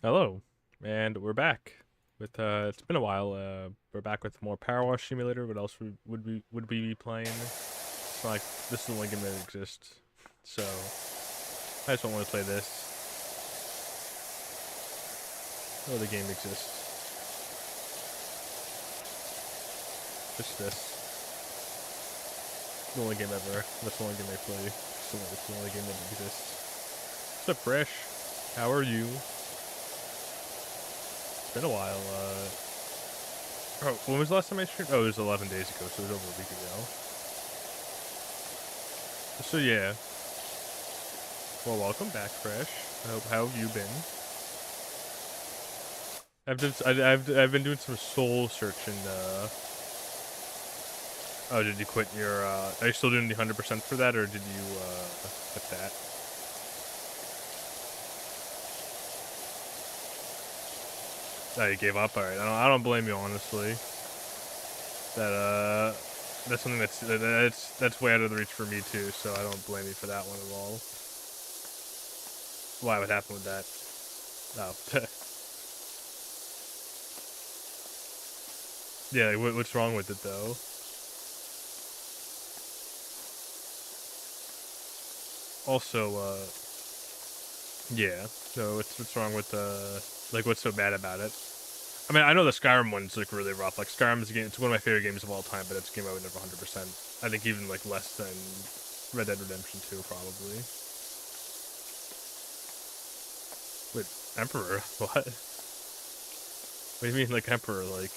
Hello, and we're back with it's been a while. We're back with more Powerwash Simulator. What else would we be playing? It's not like this is the only game that exists, so I just don't want to play this. No other game exists. Just this. The only game ever. That's the only game I play. It's the only game that exists. What's up, Fresh? How are you? It's been a while. Oh, when was the last time I streamed? Oh, it was 11 days ago, so it was over a week ago. So yeah, well, welcome back, Fresh. How have you been? I've been doing some soul searching. Oh, did you quit your? Are you still doing the 100% for that, or did you quit that? Oh, you gave up. All right, I don't blame you, honestly. That that's something that's way out of the reach for me too. So I don't blame you for that one at all. Why? What happened with that? Oh, yeah. Like, what's wrong with it though? Also, yeah. So what's wrong with like what's so bad about it? I mean, I know the Skyrim one's like really rough. Like Skyrim's a game. It's one of my favorite games of all time, but it's a game I would never 100%. I think even like less than Red Dead Redemption 2 probably. Wait, Emperor? What? What do you mean like Emperor? Like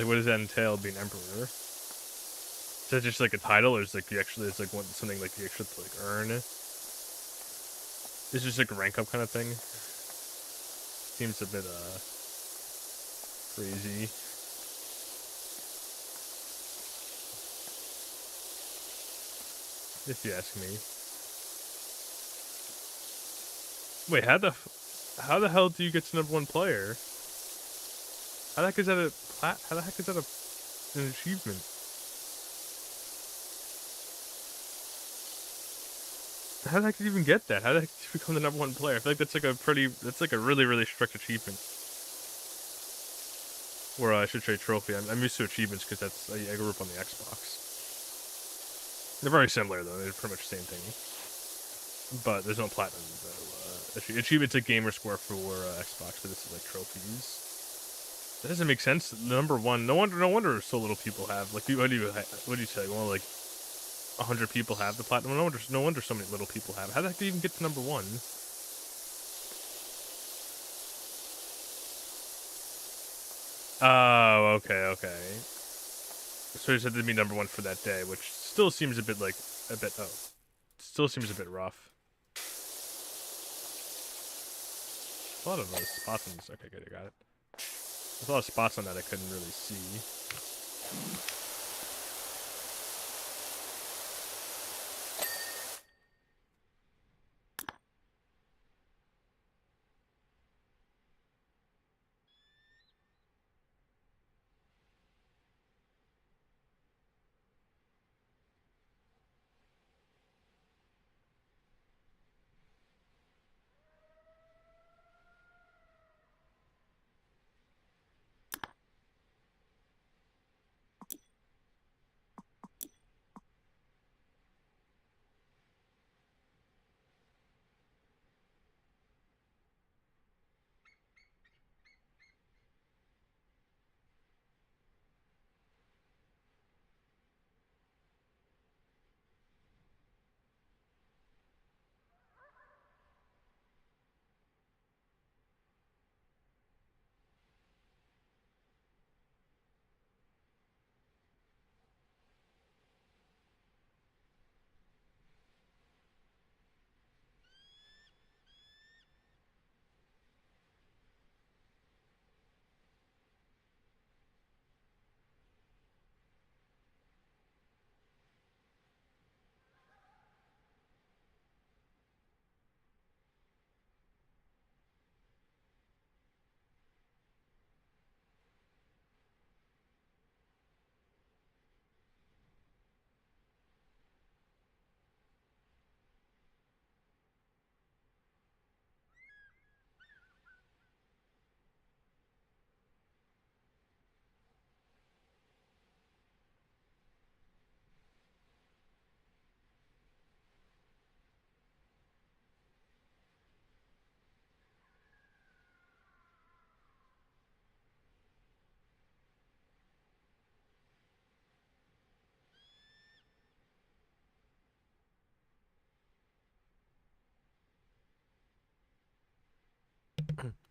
what does that entail being Emperor? Is that just like a title, or is like you actually it's like one something like you actually have to like earn? It's just like a rank up kind of thing. Seems a bit crazy. If you ask me. Wait, how the hell do you get to number one player? How the heck is that a how the heck is that an achievement? How the heck did you even get that? How the heck did you become the number one player? I feel like that's like a really strict achievement. Or I should say trophy. I'm used to achievements because I grew up on the Xbox. They're very similar though. They're pretty much the same thing. But there's no platinum though. Achievements a gamer score for Xbox, but this is like trophies. That doesn't make sense. Number one. No wonder so little people have. Like, what do you say? Well, like 100 people have the platinum. No wonder so many little people have. How the heck do you even get to number one? Oh, okay. So you said to be number one for that day, which still seems a bit like a bit. Oh, still seems a bit rough. A lot of those spots on this. Okay, good, I got it. There's a lot of spots on that I couldn't really see.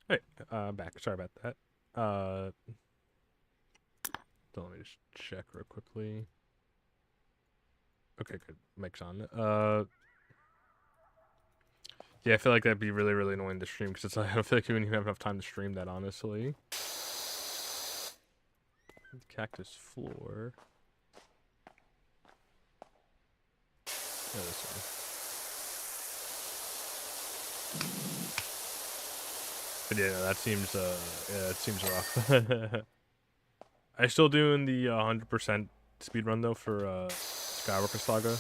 Hey, back. Sorry about that. Let me just check real quickly. Okay, good. Mic's on. Yeah, I feel like that'd be really, really annoying to stream because it's like I don't feel like you wouldn't even have enough time to stream that, honestly. Cactus floor. Yeah, this one. But yeah, no, that seems yeah, it seems rough. I still doing the 100% speed run though for Skywalker Saga.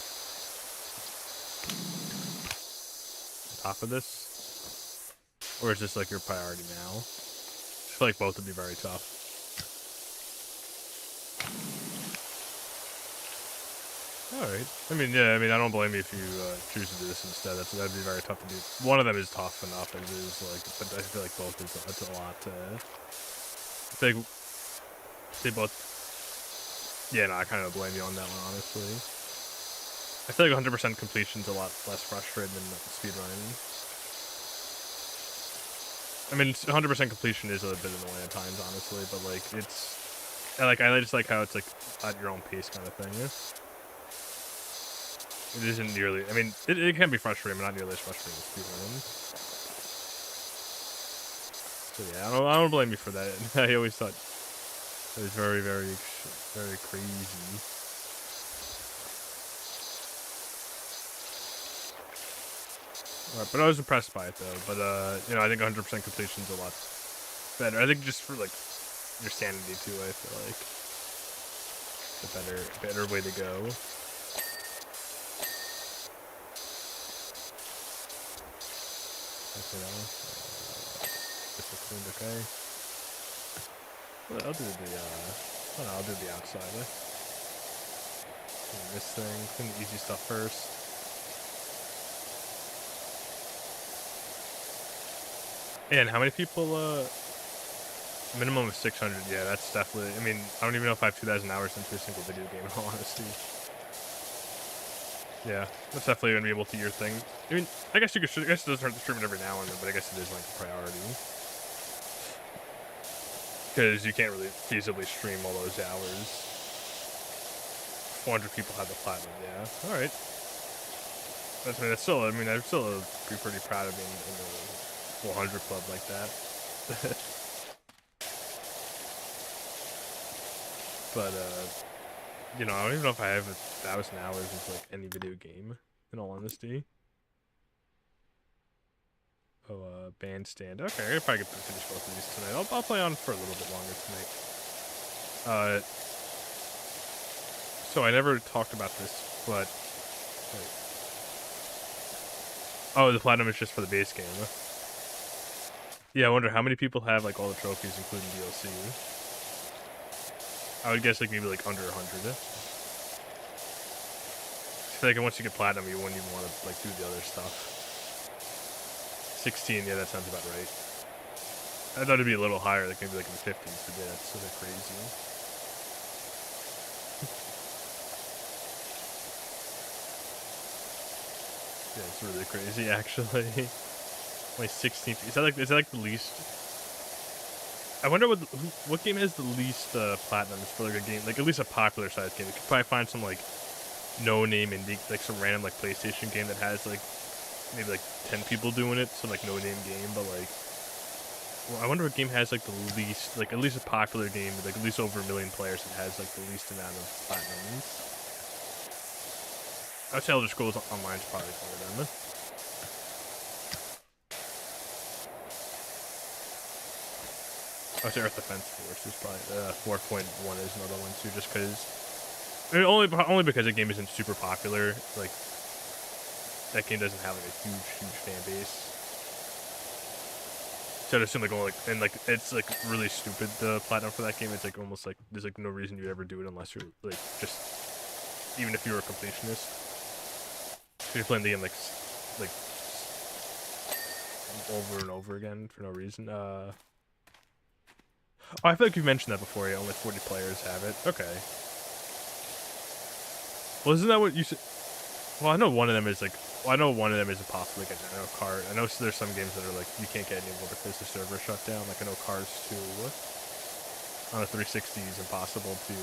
On top of this, or is this like your priority now? I feel like both would be very tough. Alright. I mean, yeah, I mean, I don't blame you if you choose to do this instead. That'd be very tough to do. One of them is tough enough as is, like, but I feel like both is that's a lot. I feel like they both. Yeah, no, I kind of blame you on that one, honestly. I feel like 100% completion's a lot less frustrating than speedrunning. I mean, 100% completion is a bit annoying at times, honestly, but like it's, I just like how it's like at your own pace kind of thing. It isn't nearly. I mean, it can be frustrating, but not nearly as frustrating as speedrunning. So yeah, I don't blame you for that. I always thought it was very, very, very crazy. Right, but I was impressed by it though. But you know, I think 100% completion is a lot better. I think just for like your sanity too. I feel like it's a better way to go. Okay, this looks cleaned okay. Well, I'll do the I'll do the outside. This thing, clean the easy stuff first. And how many people? Minimum of 600. Yeah, that's definitely. I mean, I don't even know if I have 2,000 hours into a single video game. In all honesty. Yeah, that's definitely gonna be able to your thing. I mean, I guess you could. I guess it doesn't hurt to stream it every now and then, but I guess it is like a priority because you can't really feasibly stream all those hours. 400 people have the platinum. Yeah. All right. That's, I mean, that's still. I mean, I'd still be pretty proud of being in the 400 club like that. But you know, I don't even know if I have 1,000 hours into like any video game. In all honesty. Oh, bandstand. Okay, I probably could finish both of these tonight. I'll play on for a little bit longer tonight. So I never talked about this, but wait. Oh, the platinum is just for the base game. Yeah, I wonder how many people have like all the trophies, including DLC. I would guess like maybe like under 100. I feel like once you get platinum, you wouldn't even want to like do the other stuff. 16, yeah, that sounds about right. I thought it'd be a little higher, like maybe like in the 50s, but yeah, that's sort of crazy. Yeah, it's really crazy, actually. Only 16. Is that like the least? I wonder what game has the least platinums for like a game, like at least a popular sized game. You could probably find some like no name indie, like some random like PlayStation game that has like maybe like 10 people doing it, some like no name game, but like, well, I wonder what game has like the least, like at least a popular game with like at least over 1 million players that has like the least amount of platinums. I would say Elder Scrolls Online's probably one of them. I would say Earth Defense Force is probably 4.1 is another one too, just because. I mean, only because the game isn't super popular. Like that game doesn't have like a huge fan base. So I'd assume like only like, and like it's like really stupid the platinum for that game. It's like almost like there's like no reason you'd ever do it unless you're like just even if you were a completionist. So you're playing the game like over and over again for no reason. Oh, I feel like you've mentioned that before. Yeah, only 40 players have it. Okay. Well, isn't that what you said? Well, I know one of them is like I know one of them is impossible to get. I know I know there's some games that are like you can't get anymore because the server shut down. Like I know Cars 2 on the 360 is impossible to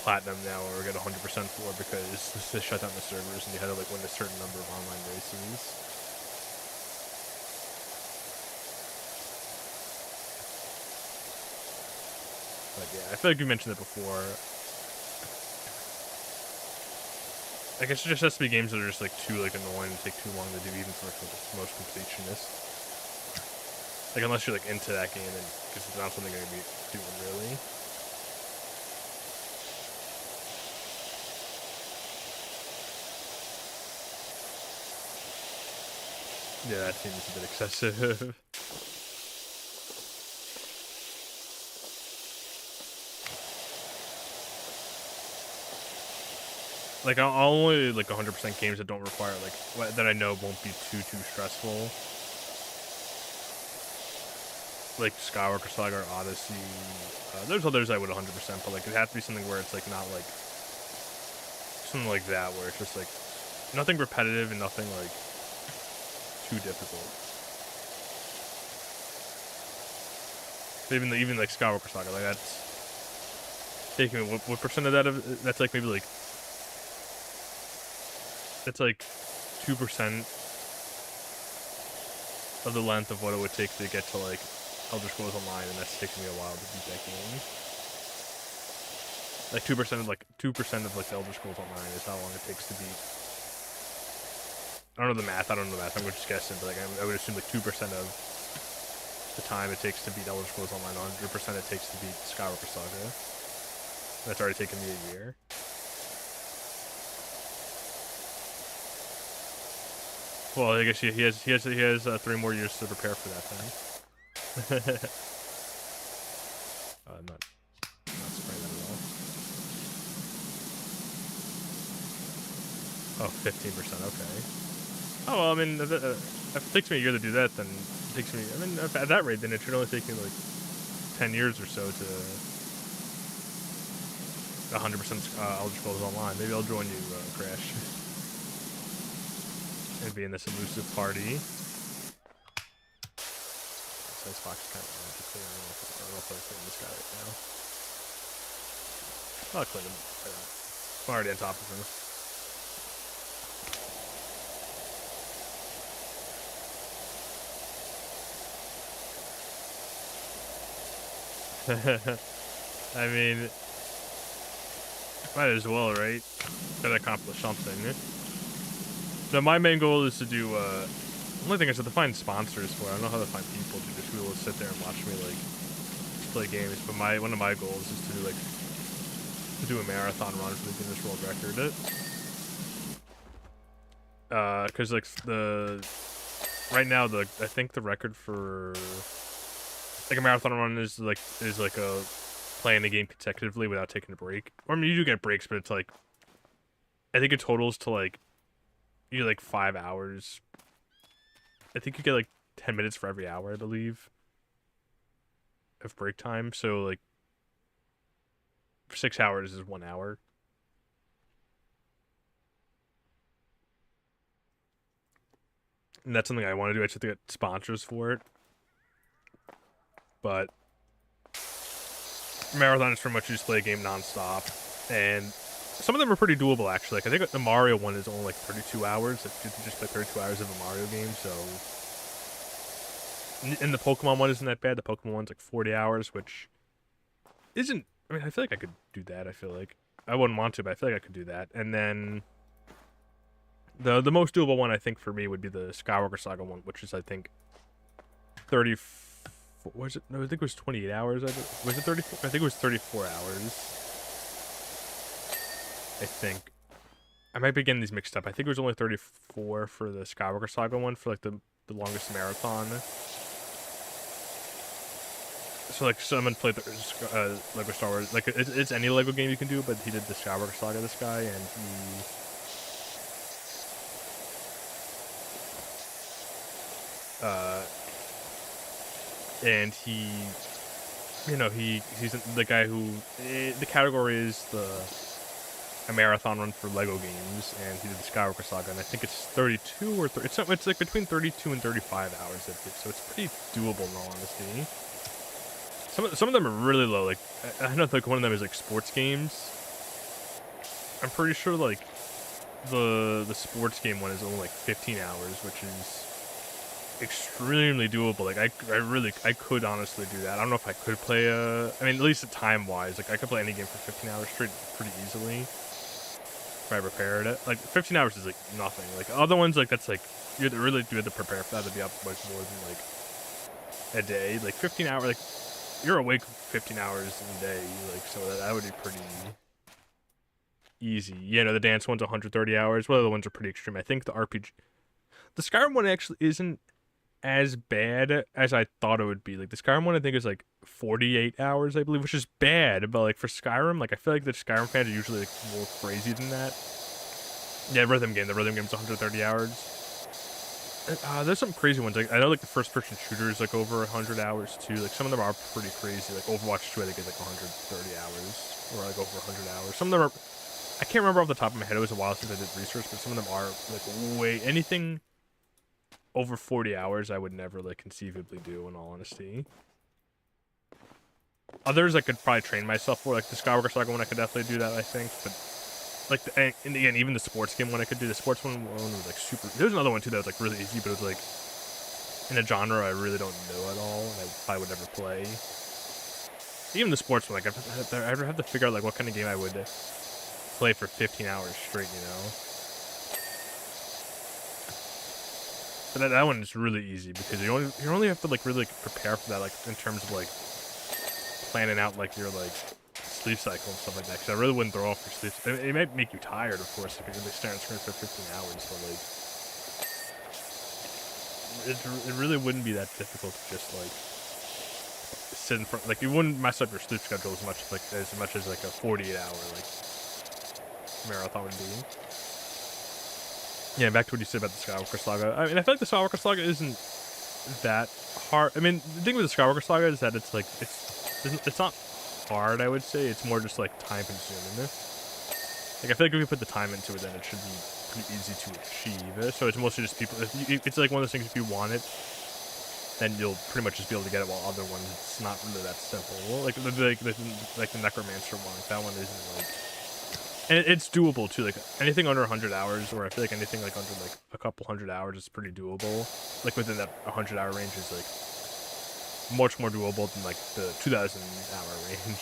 platinum now or get 100% for because they shut down the servers and you had to like win a certain number of online races. But yeah, I feel like you mentioned it before. I guess it just has to be games that are just like too like annoying and take too long to do, even for the most completionists. Like unless you're like into that game, then because it's not something you're gonna be doing really. Yeah, that seems a bit excessive. Like I'll only like 100% games that don't require like that I know won't be too stressful. Like Skywalker Saga or Odyssey. There's others I would 100%, but like it has to be something where it's like not like something like that where it's just like nothing repetitive and nothing like too difficult. Even like Skywalker Saga, like that's taking what percent of that that's like maybe like it's like 2% of the length of what it would take to get to like Elder Scrolls Online, and that's taking me a while to beat that game. Like 2% of like the Elder Scrolls Online is how long it takes to beat. I don't know the math. I'm just guessing, but like I would assume like 2% of the time it takes to beat Elder Scrolls Online, 100% it takes to beat Skywalker Saga. That's already taken me a year. Well, I guess he has 3 more years to prepare for that then. I'm not spraying that at all. Oh, 15%, okay. Oh, well, I mean, if it takes me a year to do that, then it takes me, I mean, at that rate, then it should only take me like 10 years or so to 100% Elder Scrolls Online. Maybe I'll join you, Crash. And be in this elusive party. This box is kind of clear. I don't know if I'll clean this guy right now. I'll clean him right now. I'm already on top of him. I mean, might as well, right? Gotta accomplish something. Now, my main goal is to do, the only thing is to find sponsors for it. I don't know how to find people to just be able to sit there and watch me, like, play games. But one of my goals is to do, like, a marathon run for the Guinness World Record. Cause, like, right now, I think the record for, like, a marathon run is like a playing the game consecutively without taking a break. Or, I mean, you do get breaks, but it's, like, I think it totals to, like, you get like 5 hours. I think you get like 10 minutes for every hour, I believe, of break time. So like 6 hours is 1 hour. And that's something I want to do. I just have to get sponsors for it. But marathon is pretty much you just play a game nonstop. And some of them are pretty doable, actually. Like, I think the Mario one is only like 32 hours. If you just play 32 hours of a Mario game, so. And the Pokemon one isn't that bad. The Pokemon one's like 40 hours, which isn't. I mean, I feel like I could do that. I feel like I wouldn't want to, but I feel like I could do that. And then the most doable one I think for me would be the Skywalker Saga one, which is I think 30. Was it? No, I think it was 28 hours. Was it 34? I think it was 34 hours. I think. I might be getting these mixed up. I think it was only 34 for the Skywalker Saga one for like the longest marathon. So like someone played the Lego Star Wars. Like it's any Lego game you can do, but he did the Skywalker Saga, this guy, and he you know, he's the guy who the category is the a marathon run for Lego games, and he did the Skywalker Saga, and I think it's 32 or it's like between 32 and 35 hours, I think, so it's pretty doable in all honesty. Some of them are really low. Like I know like one of them is like sports games. I'm pretty sure like the sports game one is only like 15 hours, which is extremely doable. Like I could honestly do that. I don't know if I could play I mean, at least time wise, like I could play any game for 15 hours straight pretty easily if I prepared it. Like 15 hours is like nothing. Like other ones, like that's like you really do have to prepare for that to be up like more than like a day. Like 15 hours, like you're awake 15 hours in a day, like so that would be pretty easy. You know, the dance one's 130 hours. Well, the other ones are pretty extreme. I think the RPG, the Skyrim one actually isn't as bad as I thought it would be. Like the Skyrim one, I think is like 48 hours, I believe, which is bad. But like for Skyrim, like I feel like the Skyrim fans are usually like more crazy than that. Yeah, the rhythm game's 130 hours. There's some crazy ones. Like I know like the first-person shooter is like over 100 hours too. Like some of them are pretty crazy. Like Overwatch 2, I think is like 130 hours or like over 100 hours. Some of them are. I can't remember off the top of my head. It was a while since I did research, but some of them are like way anything over 40 hours I would never like conceivably do, in all honesty. Others I could probably train myself for, like the Skywalker Saga one I could definitely do that, I think, but like in the end, even the sports game one I could do. The sports one was like super. There's another one too that was like really easy, but it was like in a genre I really don't know at all, and I probably would never play. Even the sports one, like I ever have to figure out like what kind of game I would play for 15 hours straight, you know. But that one is really easy because you only have to like really like, prepare for that, like in terms of like planning out like your like sleep cycle and stuff like that. Because I really wouldn't throw off your sleep. It might make you tired, of course, if you're really staring at the screen for 15 hours. But like, it really wouldn't be that difficult to just like sit in front. Like, you wouldn't mess up your sleep schedule as much as like a 48-hour like marathon would be. Yeah, back to what you said about the Skywalker Saga. I mean, I feel like the Skywalker Saga isn't that hard. I mean, the thing with the Skywalker Saga is that it's like it's not hard, I would say. It's more just like time consuming. Like I feel like if you put the time into it, then it should be pretty easy to achieve. So it's mostly just people. It's like one of those things. If you want it, then you'll pretty much just be able to get it. While other ones, it's not really that simple. Like the Necromancer one, that one isn't like. And it's doable too. Like anything under 100 hours, or I feel like anything like under like a couple 100 hours is pretty doable. Like within that 100-hour range is like much more doable than like the 2,000-hour range.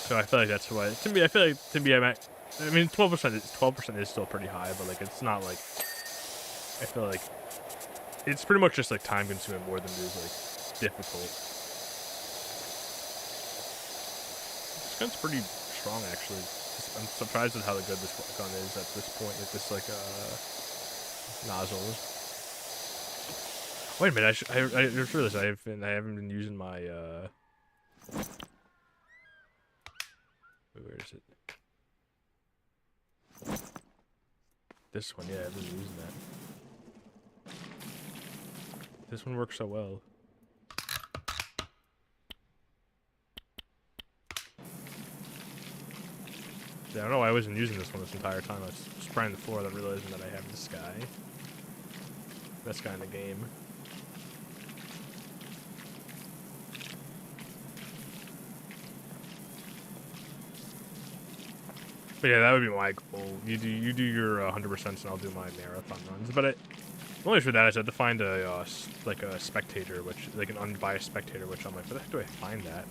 So I feel like that's why. To me, I feel like I mean 12% is still pretty high, but like it's not like. I feel like it's pretty much just like time consuming more than it is like difficult. This gun's pretty strong, actually. I'm surprised at how good this gun is at this point with this, like, nozzle. Wait a minute, I just realized I haven't been using my, wait, where is it? This one, yeah, I've been using that. This one works so well. Yeah, I don't know why I wasn't using this one this entire time. I was spraying the floor without realizing that I have this guy. Best guy in the game. But yeah, that would be my goal. You do your 100% and I'll do my marathon runs. But the only issue with that is I have to find a spectator, which like an unbiased spectator, which I'm like, where the heck do I find that?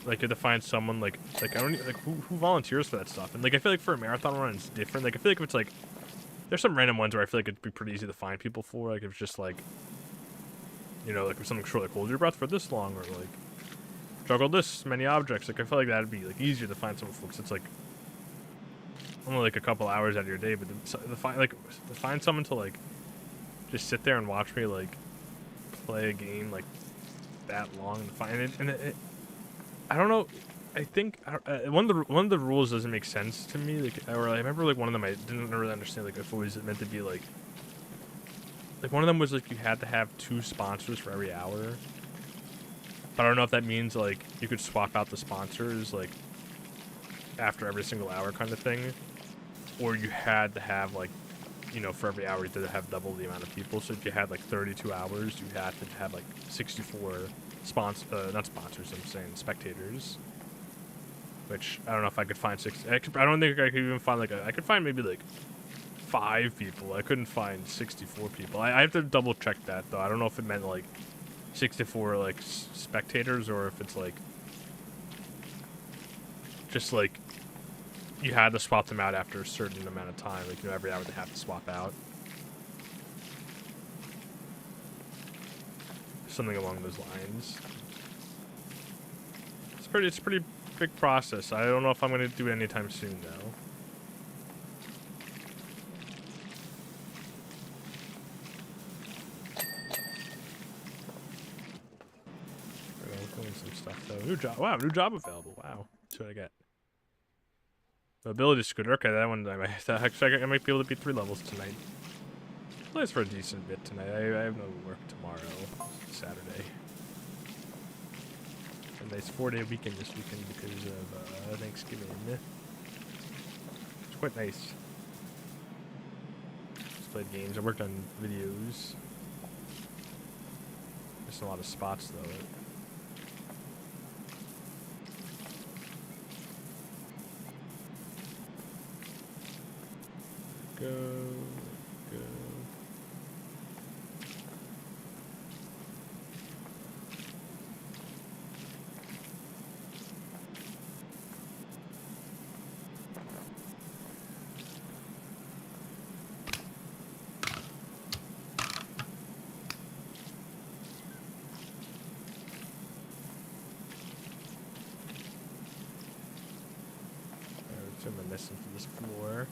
Like, you have to find someone, like I don't like, who volunteers for that stuff? And, like, I feel like for a marathon run, it's different. Like, I feel like if it's, like, there's some random ones where I feel like it'd be pretty easy to find people for. Like, if it's just, like, you know, like, if something short, like, hold your breath for this long, or, like, juggle this many objects. Like, I feel like that'd be, like, easier to find someone for, because it's, like, only, like, a couple hours out of your day. But to find someone to, like, just sit there and watch me, like, play a game, like, that long, to find it, and it I don't know. I think one of the rules doesn't make sense to me. Like, or I remember like one of them I didn't really understand. Like, if it was meant to be like one of them was like you had to have 2 sponsors for every hour. I don't know if that means like you could swap out the sponsors like after every single hour kind of thing, or you had to have like, you know, for every hour you did have double the amount of people. So if you had like 32 hours, you had to have like 64 not sponsors, I'm saying spectators. Which I don't know if I could find I don't think I could even find like I could find maybe like 5 people. I couldn't find 64 people. I have to double check that though. I don't know if it meant like 64 like spectators or if it's like just like you had to swap them out after a certain amount of time. Like, you know, every hour they have to swap out. Something along those lines. It's a pretty big process. I don't know if I'm gonna do it anytime soon though. Doing some stuff though. New job. Wow, new job available. Wow. That's what I get. Mobility scooter. Okay, that one I might be able to beat 3 levels tonight. Plays for a decent bit tonight. I have no work tomorrow. Saturday. A nice 4-day weekend this weekend because of Thanksgiving. It's quite nice. Just played games. I worked on videos. Missing a lot of spots though. Go. I'm missing from this floor.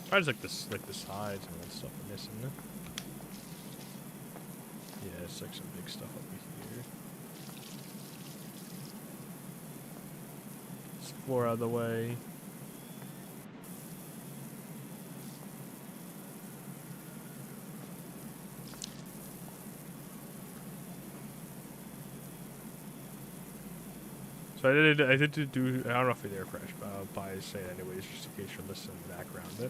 Probably just like the sides and that stuff I'm missing. Yeah, it's like some big stuff over here. This floor out of the way. So I did do, I don't know if it air crashed, but I'll probably say it anyways, just in case you're listening in the background.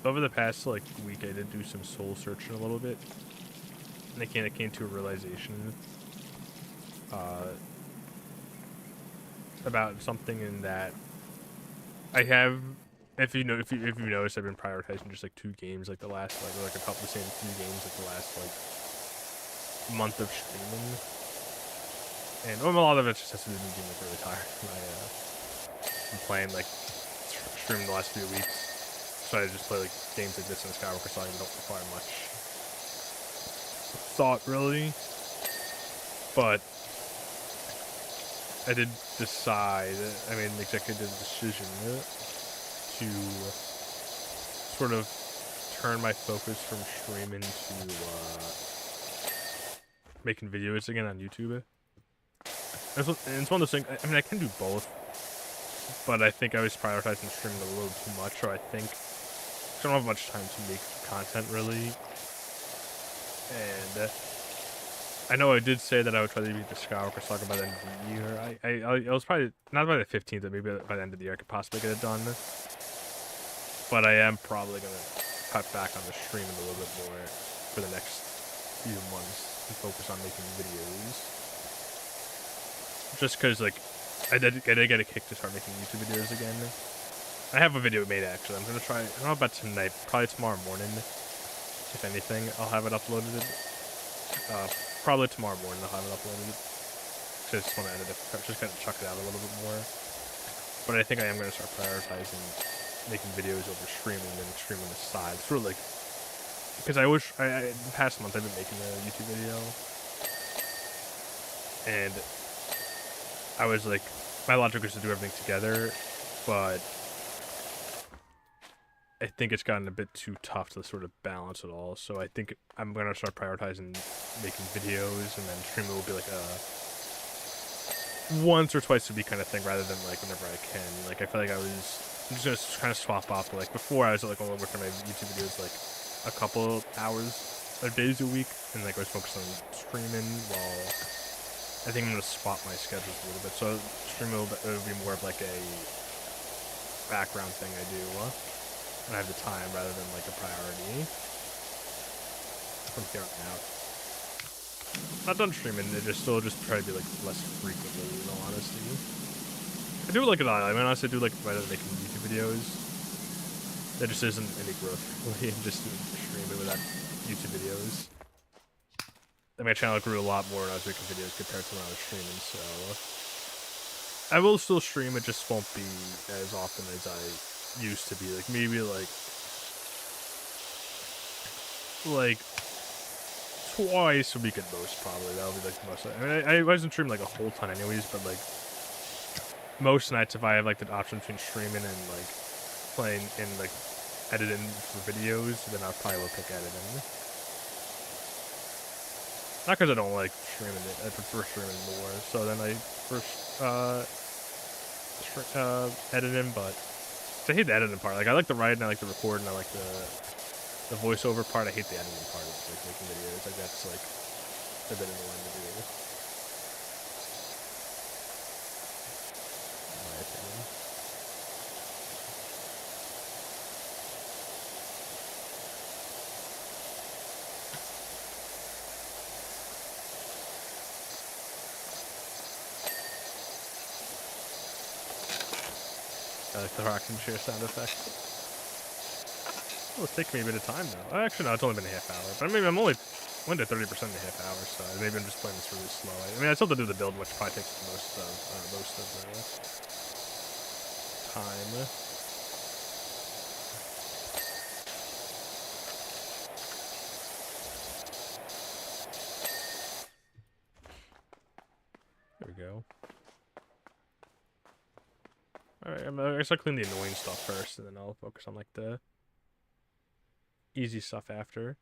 Over the past like week, I did do some soul searching a little bit, and I came to a realization about something in that I have. If you notice, I've been prioritizing just like 2 games, like the last like a couple of the same 2 games, like the last like month of streaming. And a lot of it just has to do with me being like really tired. I'm playing like streaming the last few weeks, so I just play like games like this and Skywalker Saga that don't require much thought really. But I did decide, I made an executive decision to sort of turn my focus from streaming to making videos again on YouTube. And it's one of those things, I mean, I can do both, but I think I was prioritizing streaming a little too much, or I think I don't have much time to make content, really. And I know I did say that I would try to beat the Skywalker Saga by the end of the year. I was probably, not by the 15th, but maybe by the end of the year I could possibly get it done. But I am probably going to cut back on the streaming a little bit more for the next few months and focus on making videos. Just because, like, I did get a kick to start making YouTube videos again. I have a video made, actually. I'm going to try, I don't know about tonight, probably tomorrow morning. If anything, I'll have it uploaded. Probably tomorrow morning I'll have it uploaded. So I just want to edit it, just kind of chuck it out a little bit more. But I think I am going to start prioritizing making videos over streaming and streaming the side. Sort of like, because I wish, the past month I've been making a YouTube video. And I was like, my logic was to do everything together, but I think it's gotten a bit too tough to sort of balance it all. So I think I'm going to start prioritizing making videos, and then streaming will be like a once or twice a week kind of thing, rather than like whenever I can. Like, I feel like I'm just going to kind of swap off. Like, before I was like only working on my YouTube videos like a couple hours or days a week, and like I was focused on streaming while I think I'm gonna swap my schedules a little bit. So streaming it would be more of like a background thing I do when I have the time rather than like a priority from here on out. Not done streaming, it just still just try to be like less frequently, in all honesty. I do like it. I mean, honestly, I do like rather than making YouTube videos. There just isn't any growth really in just streaming without YouTube videos. And my channel grew a lot more when I was making videos compared to when I was streaming, so I will still stream, it just won't be as often as I used to be. Like maybe like twice a week at most, probably. That'll be like the most. I mean, I wasn't streaming like a whole ton anyways, but like most nights if I have like the option between streaming and like playing and like editing for videos, then I probably will pick editing. Not because I don't like streaming it, I prefer streaming more. So then I first editing, but I hate the editing part. Like I like the writing, I like the recording, I like the voiceover part. I hate the editing part of like making videos. Like that's like a bit annoying to do. In my opinion. I like the rocking chair sound effect. Oh, it's taking me a bit of time though. Actually, no, it's only been a half hour. But I mean, I'm only went to 30% in a half hour, so maybe I'm just playing this really slow. I mean, I still have to do the build, which probably takes most of the time. There we go. Alright, I guess I'll clean the annoying stuff first, and then I'll focus on like the easy stuff after.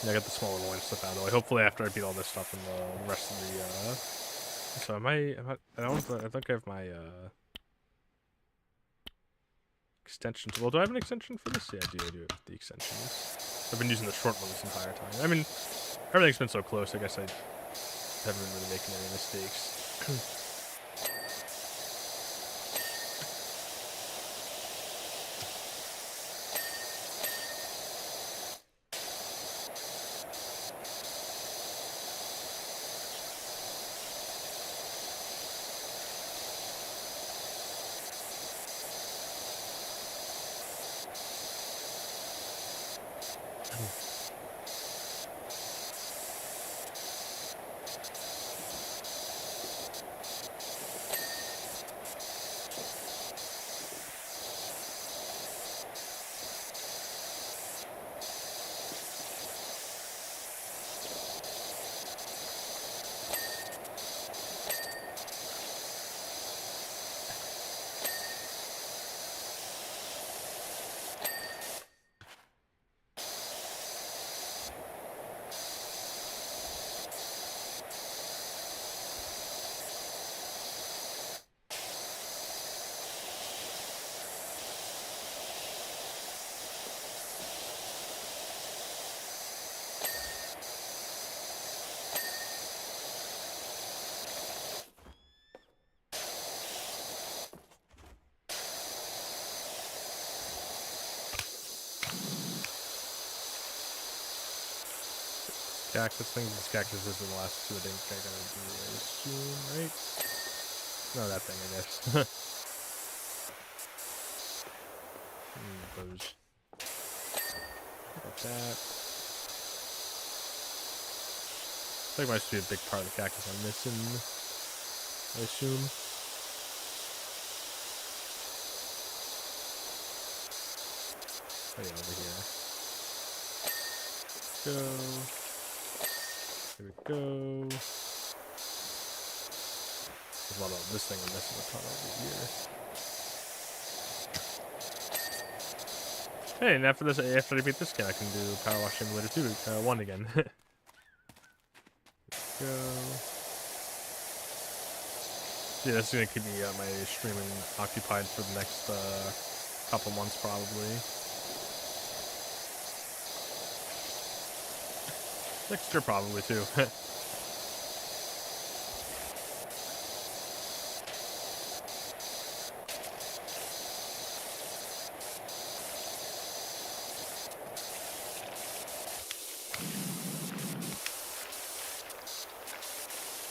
I got the small annoying stuff out of the way. Hopefully, after I beat all this stuff in the rest of the. So I think I have my extensions. Well, do I have an extension for this? Yeah, I do have the extensions. I've been using the short one this entire time. I mean, everything's been so close. I guess I haven't been really making any mistakes. cactus thing. This cactus is the last two I think I gotta do, I assume, right? No, that thing, I guess. Those. Like that. I think might be a big part of the cactus I'm missing, I assume. Oh yeah, over here. Go. There we go. There's a lot of this thing I'm missing a ton over here. Hey, and after this, after I beat this skin, I can do Powerwash Simulator 2, 1 again. Go. Yeah, this is gonna keep me my streaming occupied for the next couple months probably. Next year probably too.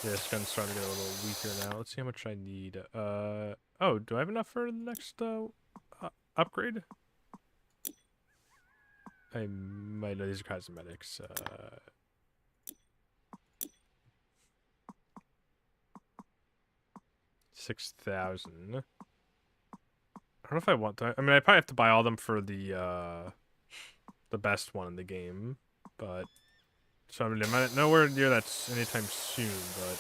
Yeah, this gun's starting to get a little weaker now. Let's see how much I need. Oh, do I have enough for the next upgrade? I might know these are cosmetics. 6,000. I don't know if I want to. I mean, I probably have to buy all of them for the best one in the game, but so I mean, I might nowhere near that's anytime soon. But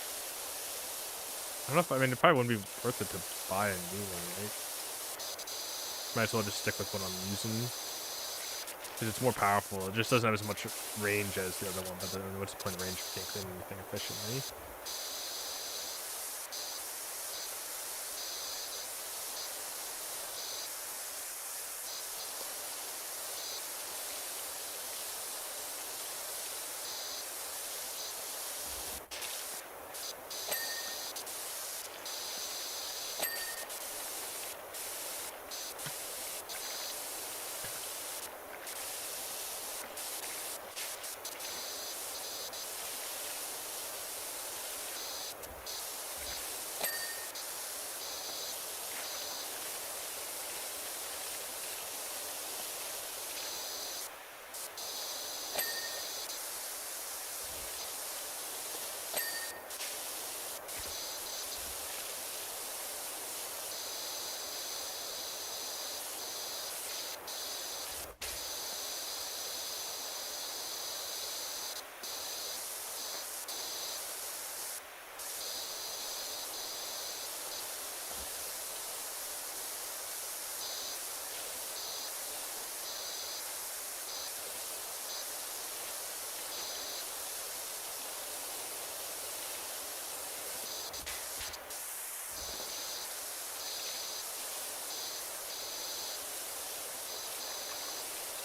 I don't know if I mean it probably wouldn't be worth it to buy a new one, right? Might as well just stick with what I'm using because it's more powerful. It just doesn't have as much range as the other one. But then what's the point of range if you can't clean anything efficiently?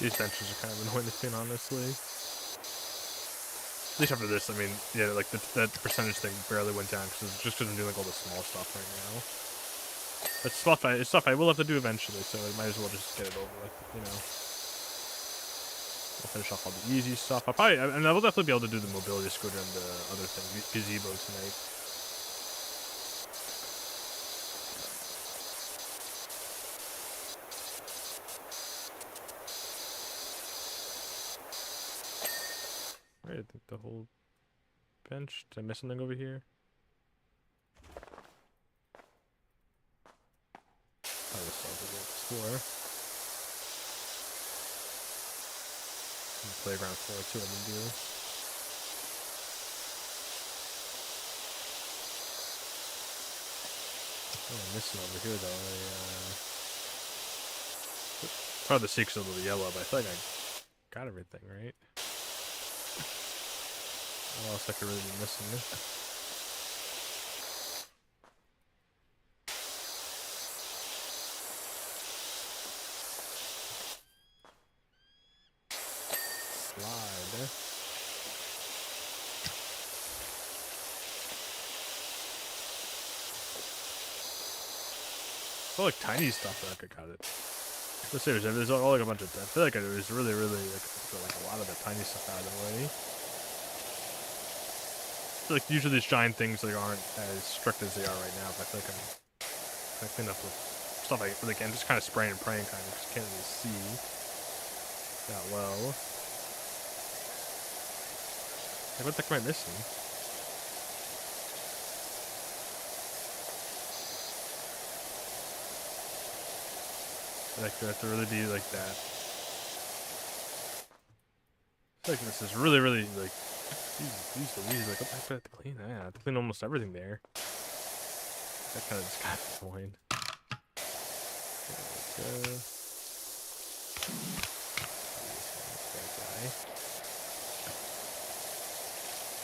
These benches are kind of annoying to clean, honestly. At least after this, I mean, yeah, like that percentage thing barely went down because I'm doing like all the small stuff right now. But it's stuff I will have to do eventually, so I might as well just get it over with, you know. I'll finish off all the easy stuff. I will definitely be able to do the mobility scooter and the other thing, gazebo tonight. Right, I think the whole bench. Did I miss something over here? Oh, this is over here before. And the playground floor too, I'm gonna do. Oh, I'm missing over here though. It's hard to see because it's a little yellow, but I feel like I got everything, right? What else I could really be missing? Slide. Oh, like tiny stuff that I could cut it. Let's see, there's all like a bunch of. I feel like it was really like a lot of the tiny stuff out of the way. feel like usually these giant things like aren't as strict as they are right now, but I feel like I clean up with stuff like I'm just kind of spraying and praying, kind of just can't really see that well. Like, what the heck am I missing? Like, do I have to really be like that? I feel like this is really, really like. Use the weeds. Like, what the heck do I have to clean? Yeah, I have to clean almost everything there. That kind of just got annoying.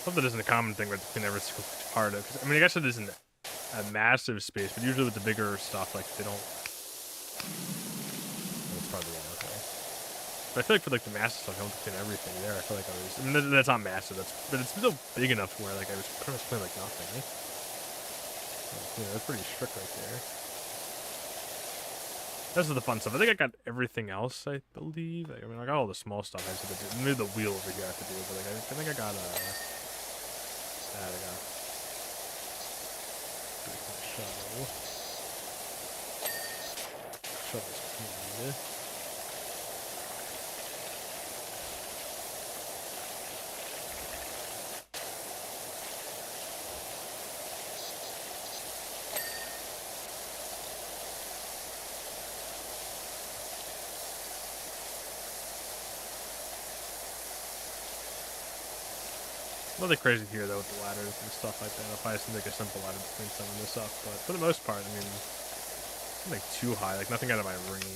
I hope that isn't a common thing where you can never clean part of. Cause, I mean, I guess it isn't a massive space, but usually with the bigger stuff, like they don't. That's probably the okay. But I feel like for like the massive stuff, I don't clean everything there. I feel like I was. I mean, that's not massive. But it's still big enough where like I was pretty much cleaning like nothing. Yeah, that's pretty strict right there. This is the fun stuff. I think I got everything else, I believe. Like, I mean, I got all the small stuff I have to do. Maybe the wheel over here I have to do, but like, I think I got I got shovel. Shovel's clean. Nothing crazy here though with the ladders and stuff like that. If I just make a simple ladder to clean some of this up, but for the most part, I mean, not like too high, like nothing out of my range.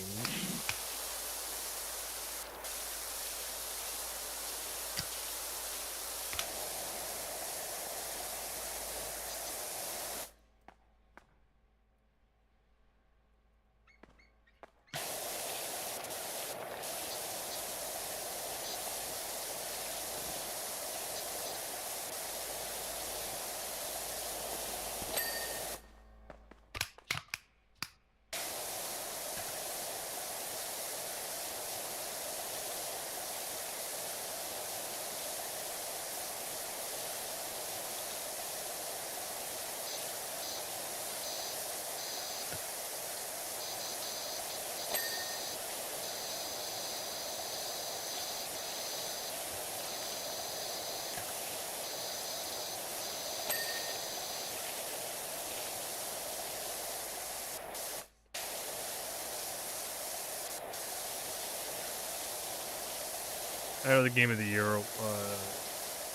I know the Game of the Year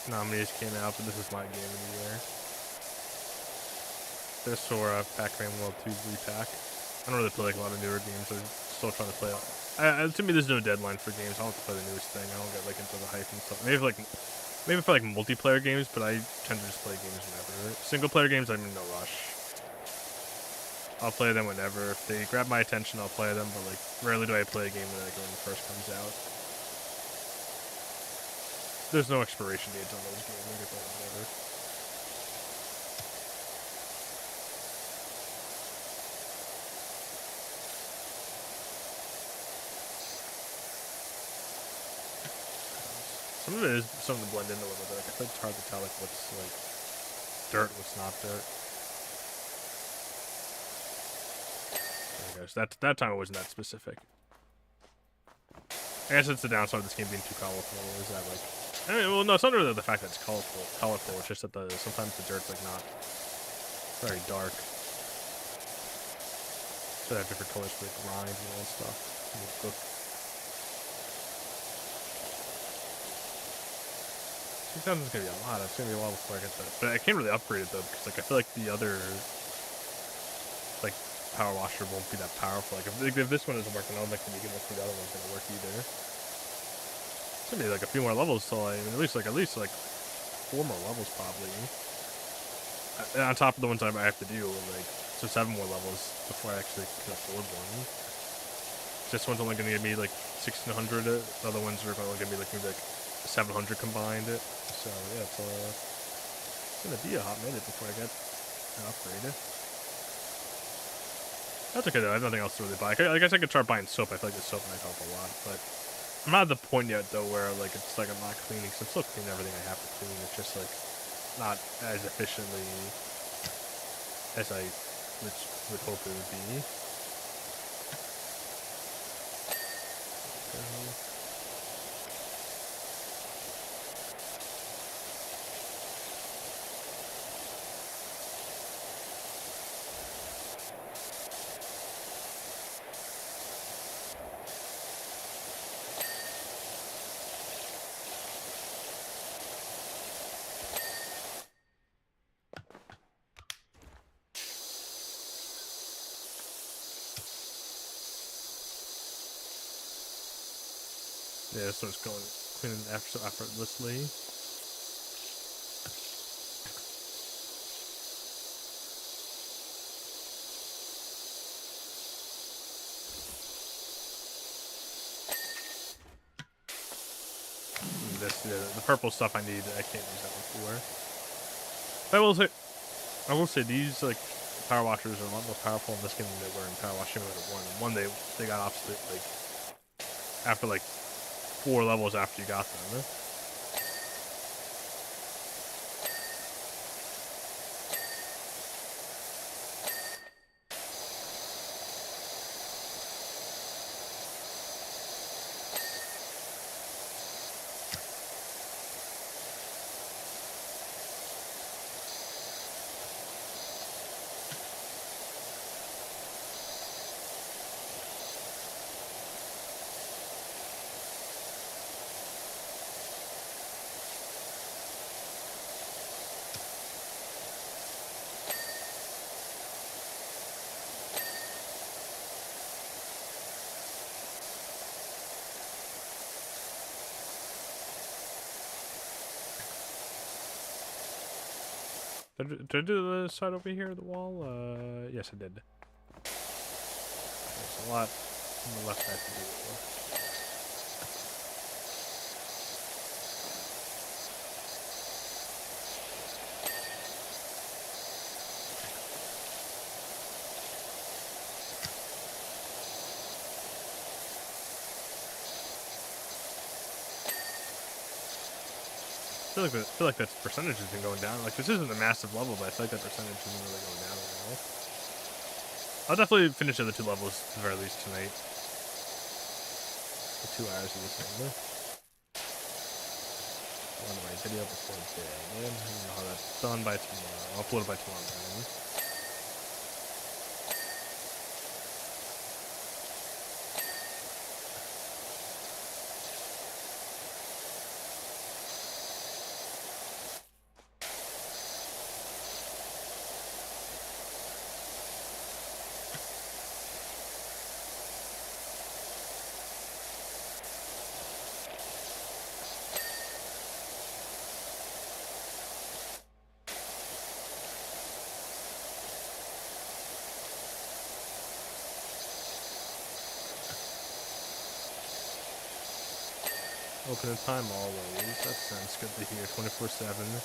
nominees came out, but this is my Game of the Year. This or Pac-Man World 2 repack. I don't really play like a lot of newer games. I'm still trying to play. To me, there's no deadline for games. I don't have to play the newest thing. I don't get like into the hype and stuff. Maybe for like multiplayer games, but I tend to just play games whenever. Single player games, I'm in no rush. I'll play them whenever. If they grab my attention, I'll play them. But like, rarely do I play a game when it first comes out. There's no expiration dates on those games. I can play them whenever. Some of it is something to blend in a little bit. Like, I think it's hard to tell like what's like dirt, what's not dirt. There it goes. That time it wasn't that specific. I guess it's the downside of this game being too colorful. Is that like? I mean, well, no, it's not really the fact that it's colorful. It's just that sometimes the dirt's like not very dark. So they have different colors for like lines and all that stuff. $6,000 is gonna be a lot. It's gonna be a while before I get that. But I can't really upgrade it though because like I feel like the other like power washer won't be that powerful. Like if this one isn't working, I don't think the medium one for the other one's gonna work either. It's gonna be like a few more levels till I mean, at least like 4 more levels probably. On top of the ones I have to do, like so 7 more levels before I actually can afford one. This one's only gonna give me like 1,600. The other ones are only gonna be like maybe like 700 combined. So yeah, it's gonna be a hot minute before I get upgraded. That's okay though. I have nothing else to really buy. I guess I could start buying soap. I feel like the soap might help a lot, but I'm not at the point yet though where like it's like I'm not cleaning. Cause I'm still cleaning everything I have to clean. It's just like not as efficiently as I would hope it would be. Yeah, so it's going cleaning so effortlessly. The purple stuff I need, I can't use that before. But I will say these like power washers are a lot more powerful in this game than they were in Power Wash Simulator 1. And they got obsolete like after like 4 levels after you got them. Did I do the side over here, the wall? Yes, I did. There's a lot on the left I have to do. I feel like that percentage has been going down. Like, this isn't a massive level, but I feel like that percentage isn't really going down at all. I'll definitely finish the other 2 levels at the very least tonight. For 2 hours of this thing. On my video before bed. I don't know how that's done by tomorrow. I'll upload it by tomorrow morning. Open in time always. That sounds good to hear. 24/7.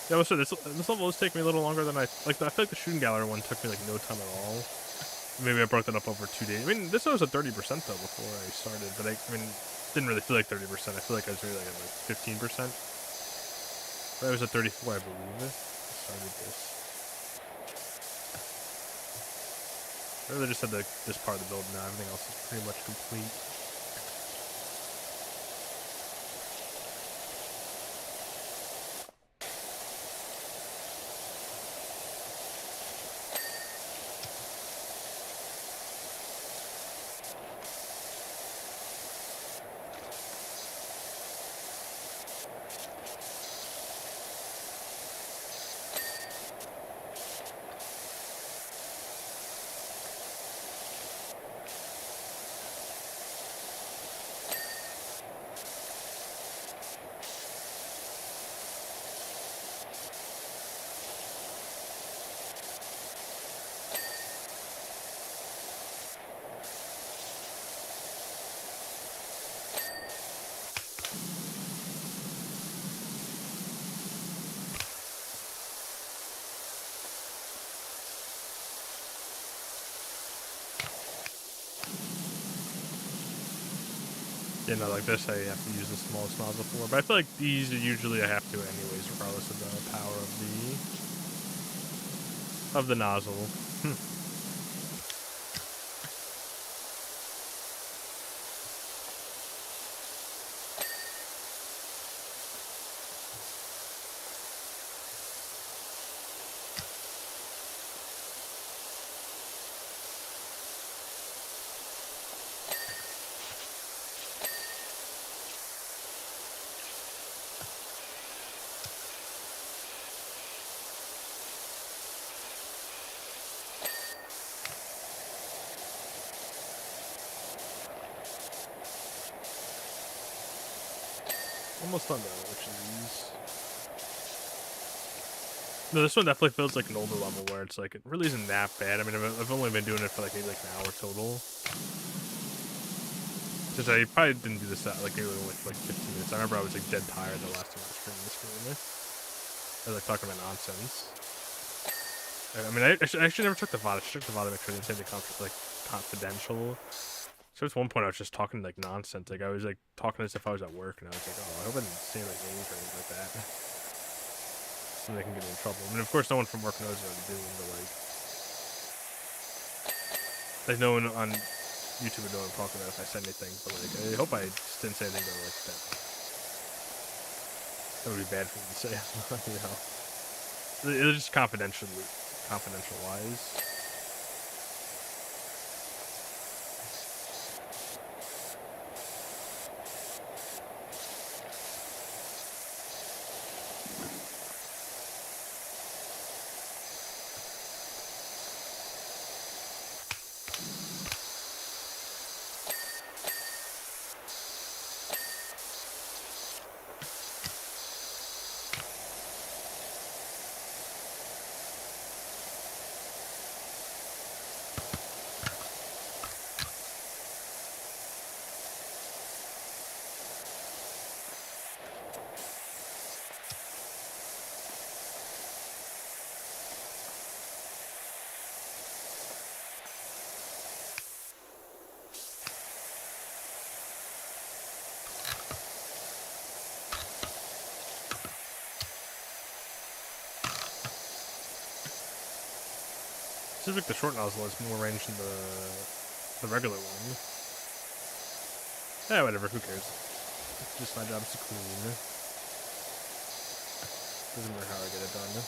Yeah, so this level is taking me a little longer than I feel like the shooting gallery one took me like no time at all. Maybe I broke that up over 2 days. I mean, this was at 30% though before I started, but I mean, didn't really feel like 30%. I feel like I was really like at like 15%. But I was at 34, I believe. I started this. I really just had this part of the build now. Everything else is pretty much complete. Yeah, no, like this I have to use the smallest nozzle for, but I feel like these are usually I have to anyways, regardless of the power of the nozzle. Almost done though, which is... No, this one definitely feels like an older level where it's like, it really isn't that bad. I mean, I've only been doing it for like maybe like an hour total. Because I probably didn't do this that like maybe like 15 minutes. I remember I was like dead tired the last time I was streaming this game. I was like talking about nonsense. I mean, I actually never took the VOD. I should check the VOD to make sure they didn't say the confidential. So at one point I was just talking like nonsense. Like I was like talking as if I was at work, and I was like, oh, I hope I didn't say like names or anything like that. So they can get me in trouble. I mean, of course, no one from work knows what I'm doing, but like no one on YouTube would know what I'm talking about if I said anything. But like, I hope I just didn't say anything that like that would be bad for me to say. You know, it was just confidential wise. Seems like the short nozzle has more range than the regular one. Yeah, whatever, who cares? It's just my job is to clean. Doesn't matter how I get it done.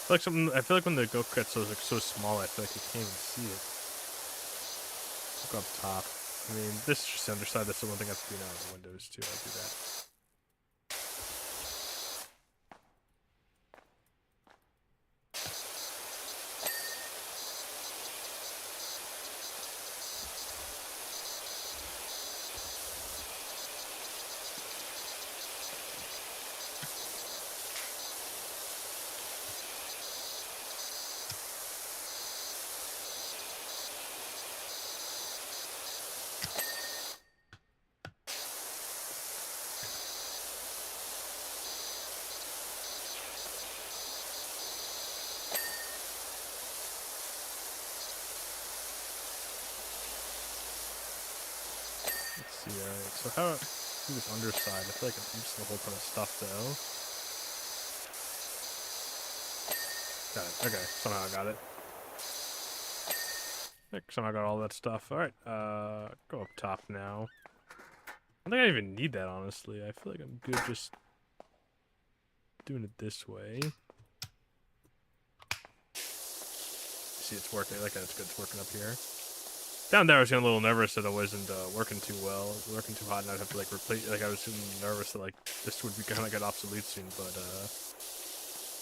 I feel like when the Goku gets so small, I feel like you can't even see it. Look up top. I mean, this is just the underside. That's the one thing I have to do now in Windows too. I'll do that. see. So how do this underside? I feel like I'm just a whole ton of stuff though. Got it. Okay, somehow I got it. Somehow I got all that stuff. All right, go up top now. I don't think I even need that, honestly. I feel like I'm good just doing it this way. See, it's working. Okay, that's good. It's working up here. Down there, I was getting a little nervous that it wasn't working too well. It was working too hot, and I'd have to like replace. Like I was nervous that like this would be kind of like an obsolete soon. But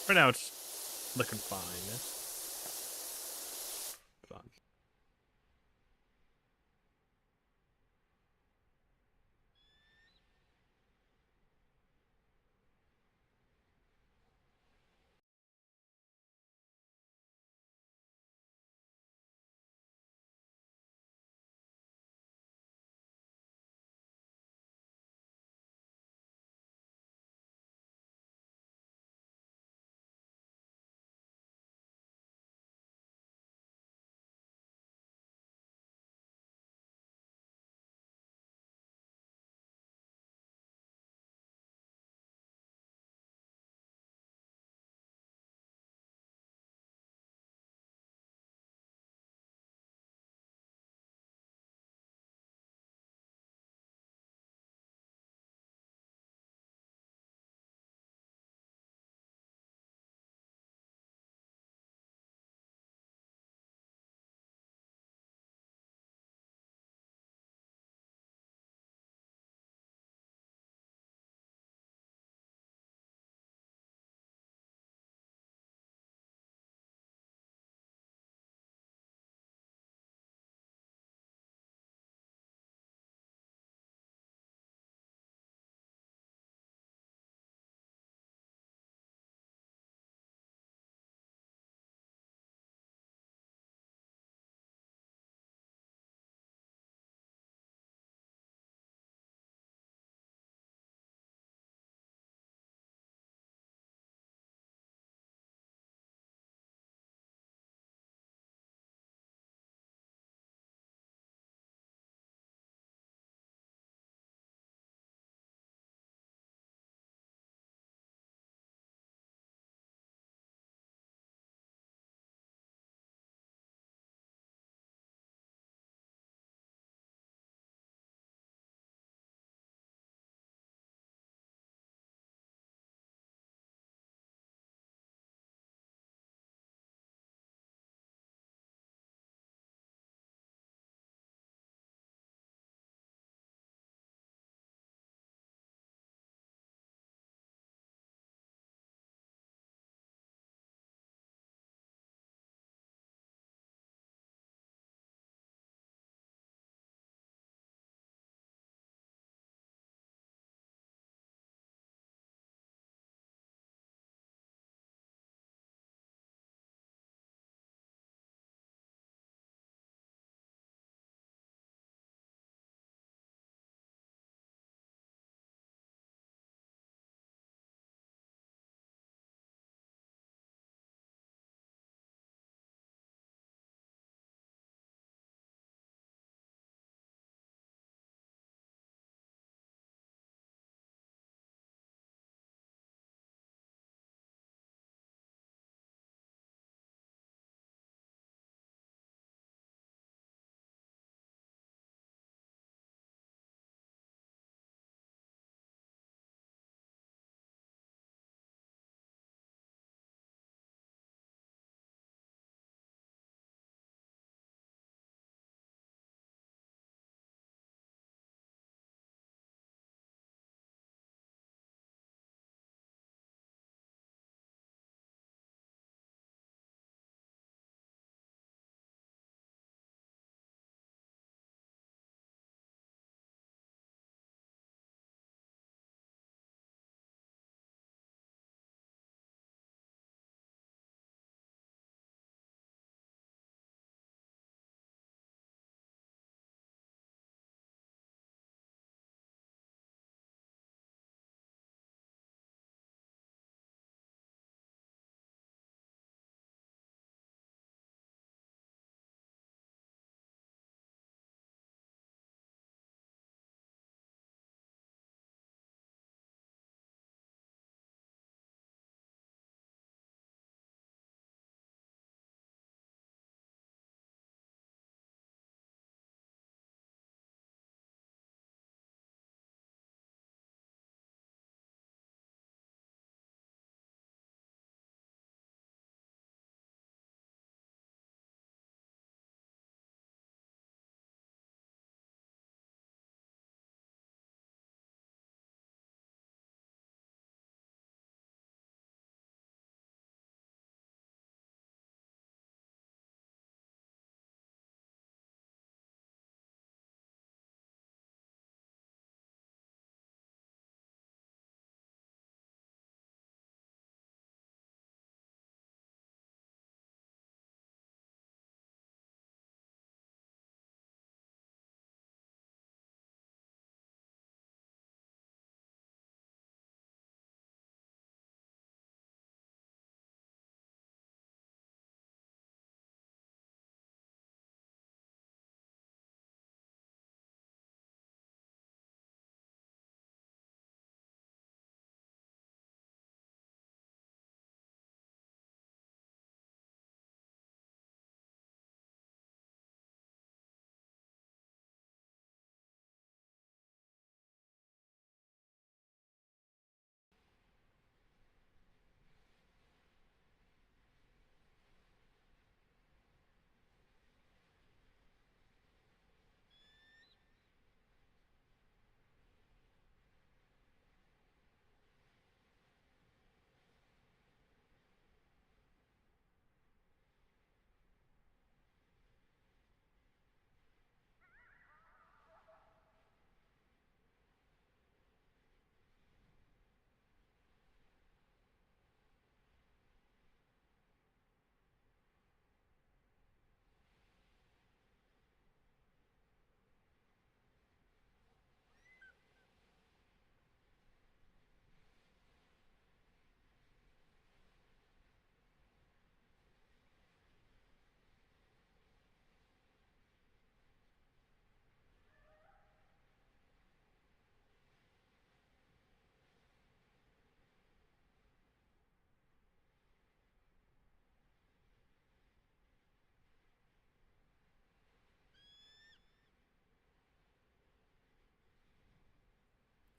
for now, it's looking fine.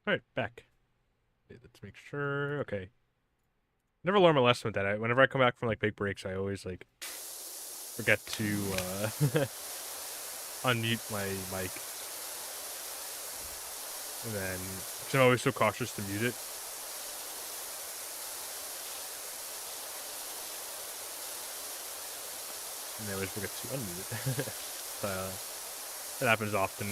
Alright, back. Okay, let's make sure. Okay. Never learned my lesson with that. Whenever I come back from like big breaks, I always like forget to unmute my mic. And then, because I'm always so cautious to mute it. And I always forget to unmute it. That happens often.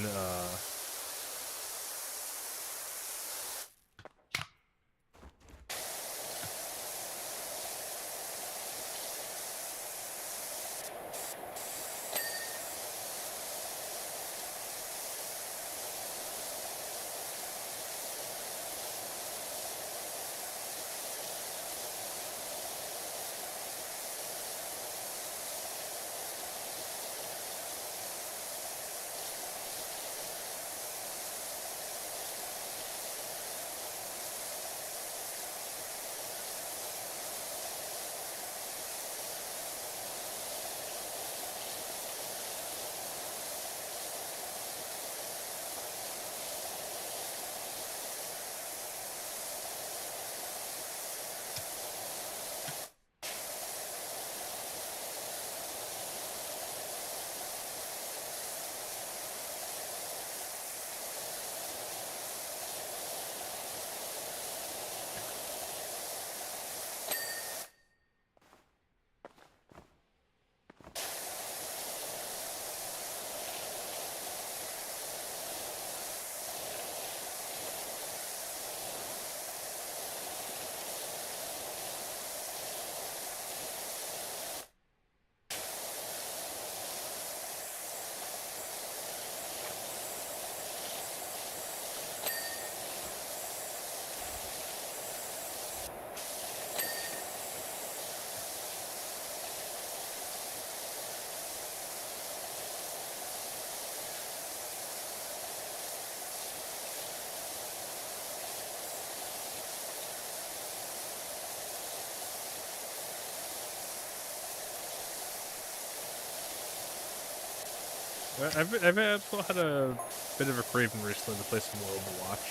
I've also had a bit of a craving recently to play some more Overwatch.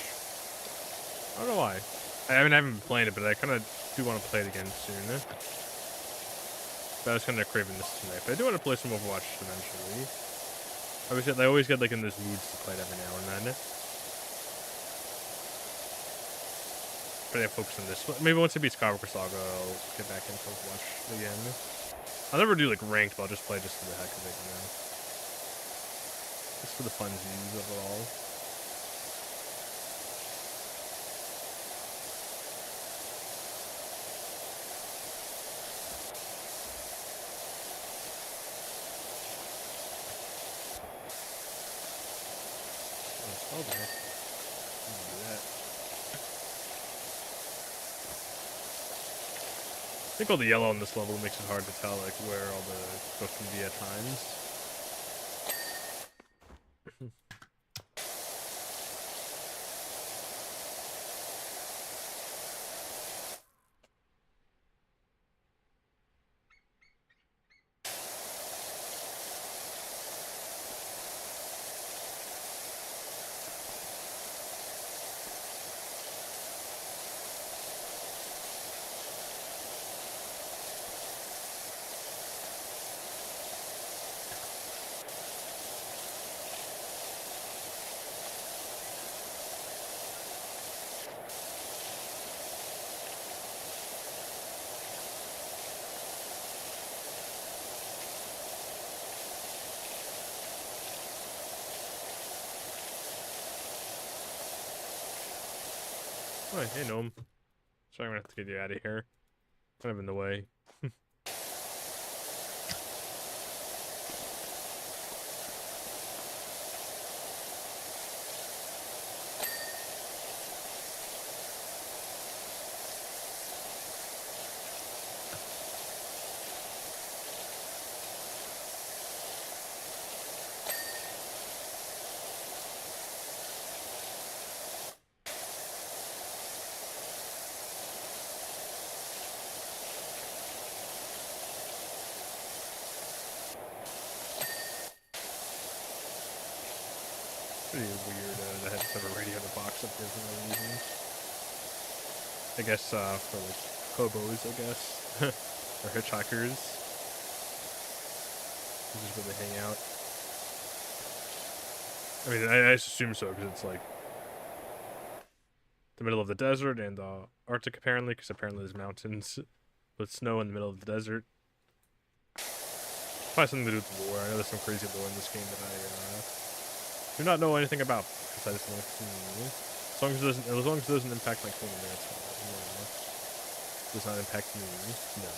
I don't know why. I mean, I haven't been playing it, but I kind of do want to play it again soon. But I was kind of craving this tonight. But I do want to play some Overwatch eventually. I always get like in those moods to play it every now and then. But I focus on this. Maybe once it beats Skywalker Saga, I'll get back into Overwatch again. I'll never do like ranked, but I'll just play just for the heck of it, you know. Just for the funsies of it all. Oh, there. Do that. I think all the yellow on this level makes it hard to tell like where all the stuff can be at times. Oh, hey, Gnome. Sorry, I'm gonna have to get you out of here. Kind of in the way. Pretty weird to have a radio in a box up there for no reason. I guess for like hobos, I guess, or hitchhikers. This is where they hang out. I mean, I assume so because it's like the middle of the desert and Arctic apparently, because apparently there's mountains with snow in the middle of the desert. Probably something to do with lore. I know there's some crazy lore in this game that I do not know anything about. Because I just want as long as it doesn't impact my queen, that's fine. No. Does not impact me. No.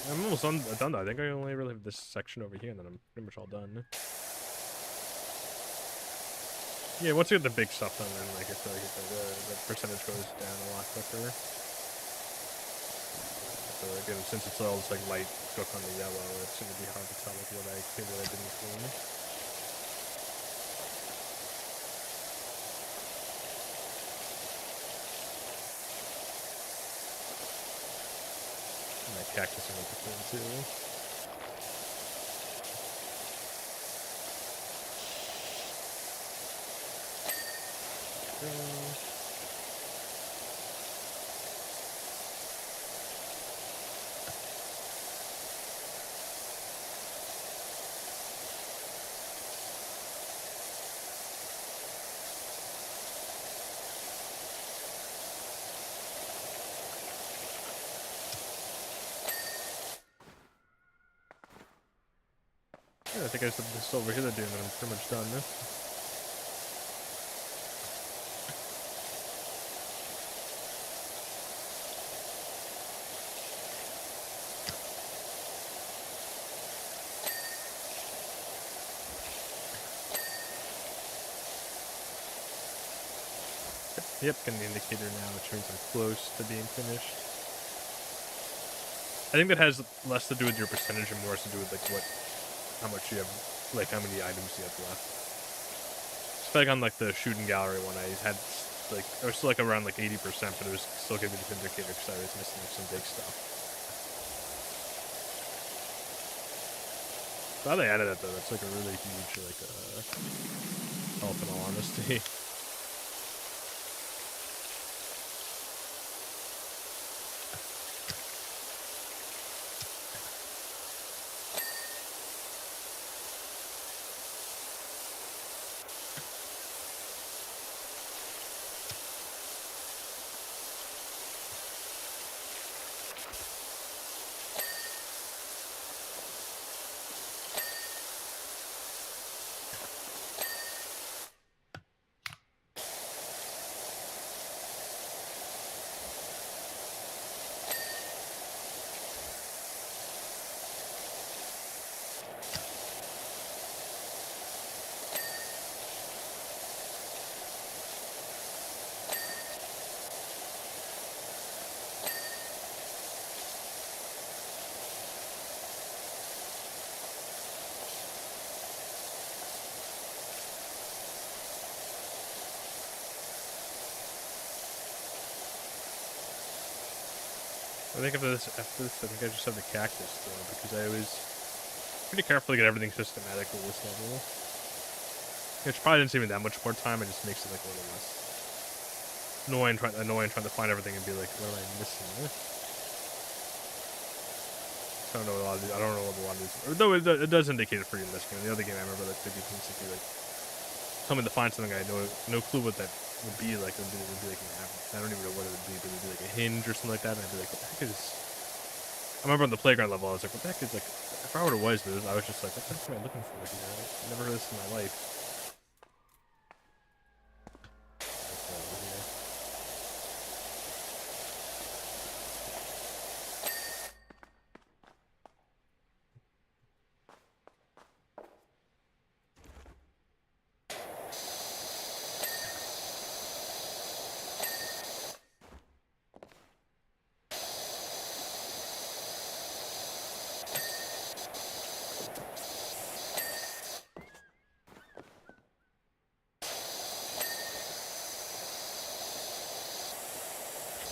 I'm almost done though. I think I only really have this section over here and then I'm pretty much all done. Yeah, once you get the big stuff done, then like I feel like the percentage goes down a lot quicker. So again, since it's all just like light cook on the yellow, it's gonna be hard to tell like what I cleaned, what I didn't clean. And that cactus I want to clean too. Yeah, I think I just have this over here to do, and then I'm pretty much done. Yep, getting the indicator now, which means I'm close to being finished. I think that has less to do with your percentage and more has to do with like how much you have, like how many items you have left. It's like on like the shooting gallery one, I had like I was still like around like 80%, but it was still giving me the indicator because I was missing like some big stuff. Glad they added that though. That's like a really huge like help in all honesty. I think after this, I think I just have the cactus though, because I was pretty careful to get everything systematic with this level. Which probably didn't save me that much more time. It just makes it like a little less annoying trying to find everything and be like, what am I missing? So I don't know a lot of these. I don't know what a lot of these. Though it does indicate it for you in this game. The other game I remember that did basically like tell me to find something I had no clue what that would be like. It would be like an app. I don't even know what it would be, but it would be like a hinge or something like that. And I'd be like, what the heck is? I remember on the playground level, I was like, what the heck is like? I forgot what it was, but I was just like, what the heck am I looking for here? I've never heard of this in my life.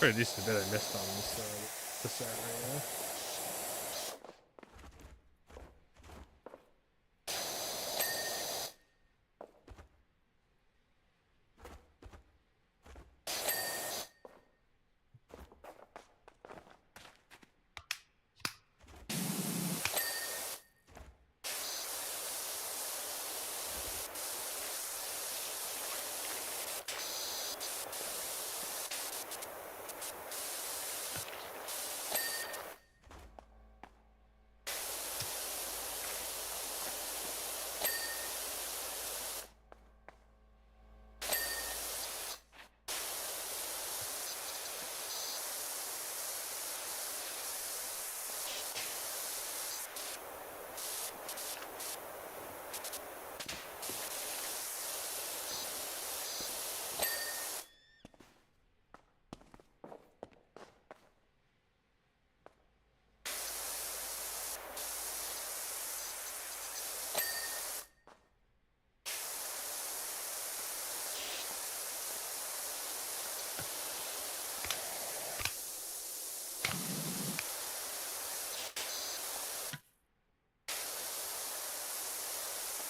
Pretty decent bit I missed on this area.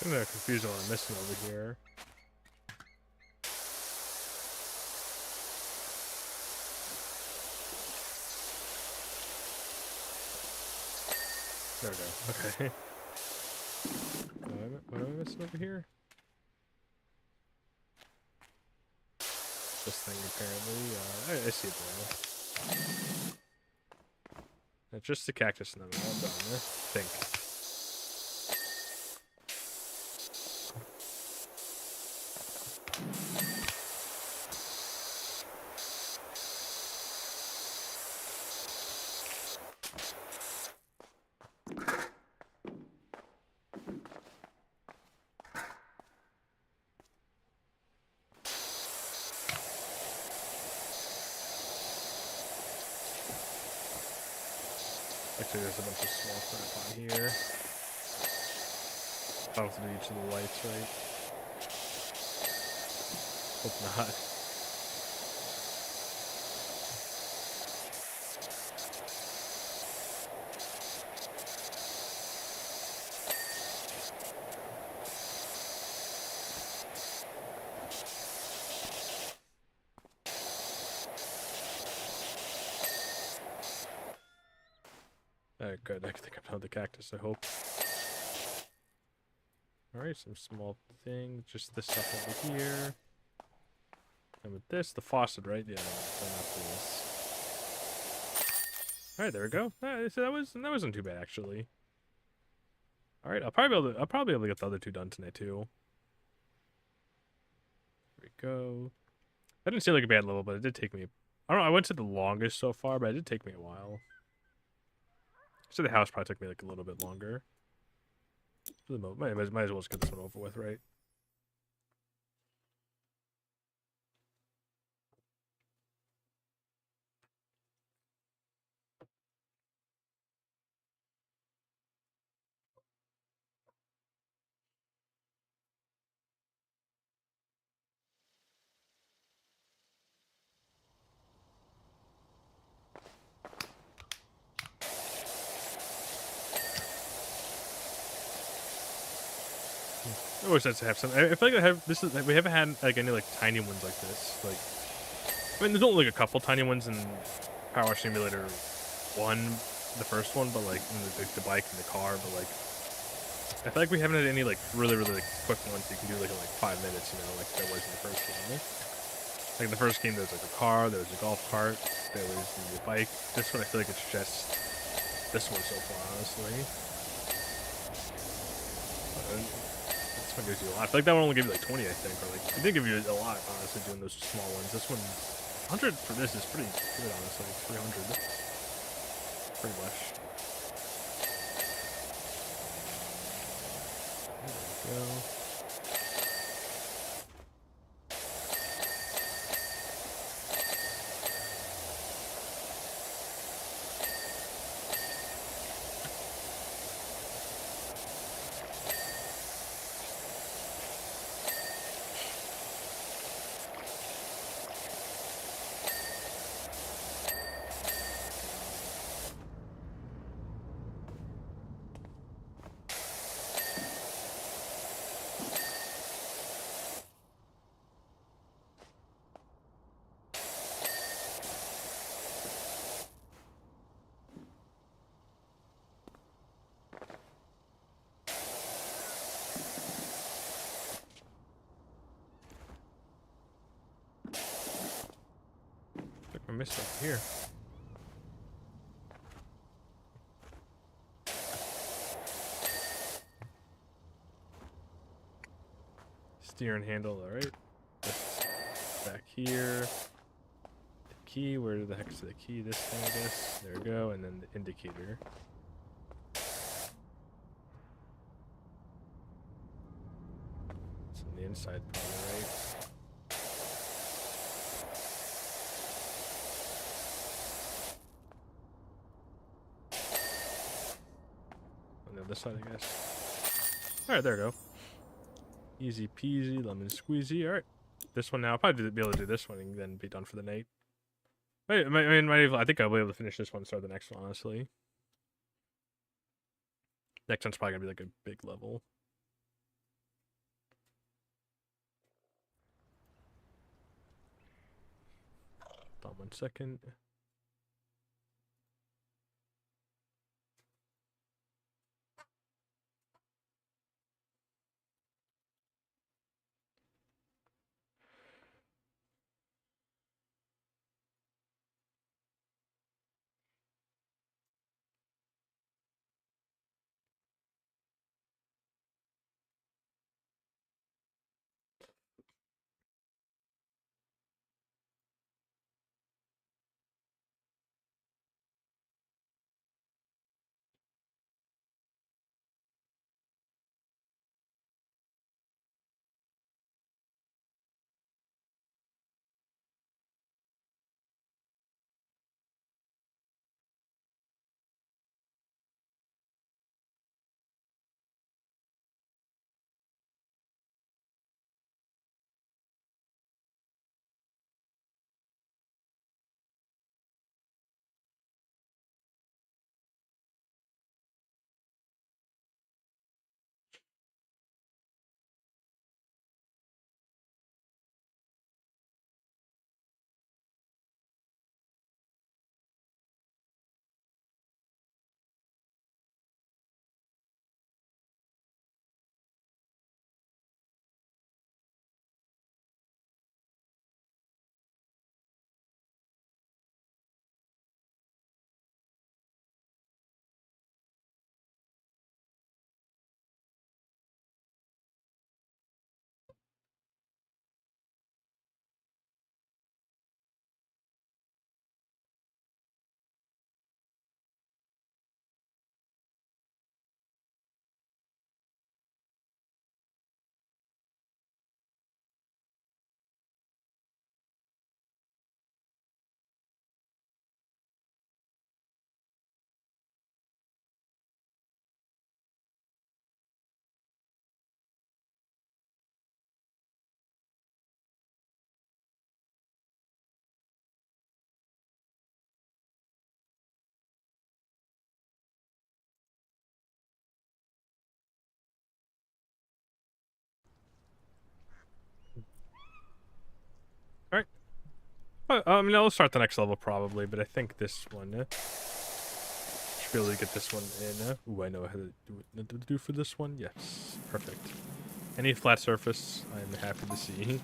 I'm kind of confused on what I'm missing over here. There we go. Okay. What am I missing over here? This thing apparently. I see it now. It's just the cactus and then all done. I think. Actually, there's a bunch of small crap on here. I don't have to do each of the lights, right? Hope not. Alright, good. I think I found the cactus, I hope. Alright, some small thing. Just this stuff over here. And with this, the faucet, right? Yeah, this. Alright, there we go. So that wasn't too bad actually. Alright, I'll probably be able to get the other two done tonight too. There we go. I didn't seem like a bad level, but it did take me, I don't know, I went to the longest so far, but it did take me a while. So the house probably took me like a little bit longer. Might as well just get this one over with, right? I always nice to have some. I feel like we haven't had like any like tiny ones like this. Like, I mean, there's only like a couple tiny ones in Powerwash Simulator 1, the first one, but like the bike and the car, but like I feel like we haven't had any like really like quick ones you can do like in like 5 minutes, you know, like there was in the first game. Like in the first game, there was like a car, there was a golf cart, there was the bike. This one, I feel like it's just this one so far, honestly. This one gives you a lot. I feel like that one only gave you like 20, I think, or like it did give you a lot, honestly, doing those small ones. This one, 100 for this is pretty good, honestly. 300, pretty much. There we go. I missed something here. Steering handle, alright. Back here. The key, where the heck's the key? This thing, I guess. There we go, and then the indicator. It's on the inside, probably, right? On the other side, I guess. Alright, there we go. Easy peasy, lemon squeezy. Alright. This one now. I'll probably be able to do this one and then be done for the night. I think I'll be able to finish this one and start the next one, honestly. Next one's probably gonna be like a big level. Hold on 1 second. Alright. I mean, I'll start the next level probably, but I think this one be able to get this one in. Ooh, I know how to do for this one. Yes, perfect. Any flat surface, I'm happy to see.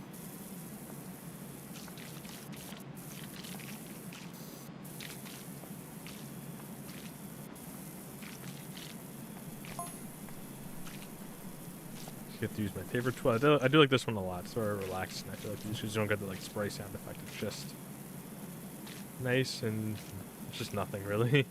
Get to use my favorite tool. I do like this one a lot. It's sort of relaxed, and I feel like you just don't get the like spray sound effect. It's just nice, and it's just nothing really.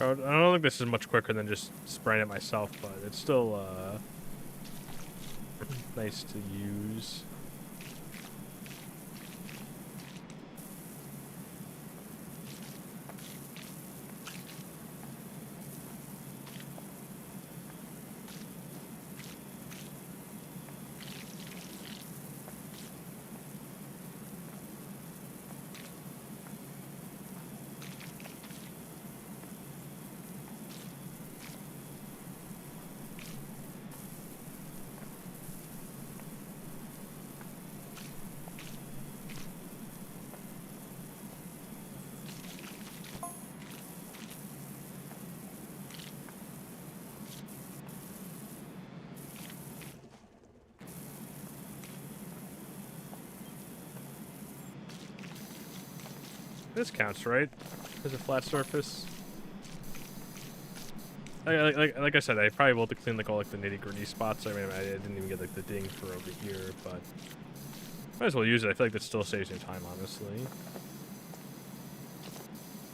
I don't think this is much quicker than just spraying it myself, but it's still nice to use. This counts, right? As a flat surface. Like I said, I probably will have to clean like all like the nitty gritty spots. I mean, I didn't even get like the ding for over here, but might as well use it. I feel like that still saves me time, honestly.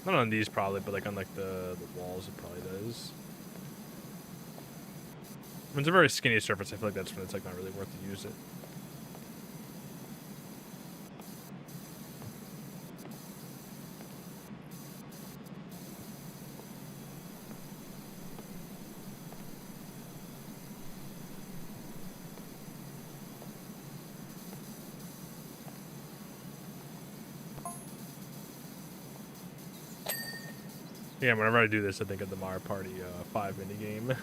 Not on these probably, but like on like the walls, it probably does. When it's a very skinny surface, I feel like that's when it's like not really worth to use it. Yeah, whenever I do this, I think of the Mario Party 5 minigame.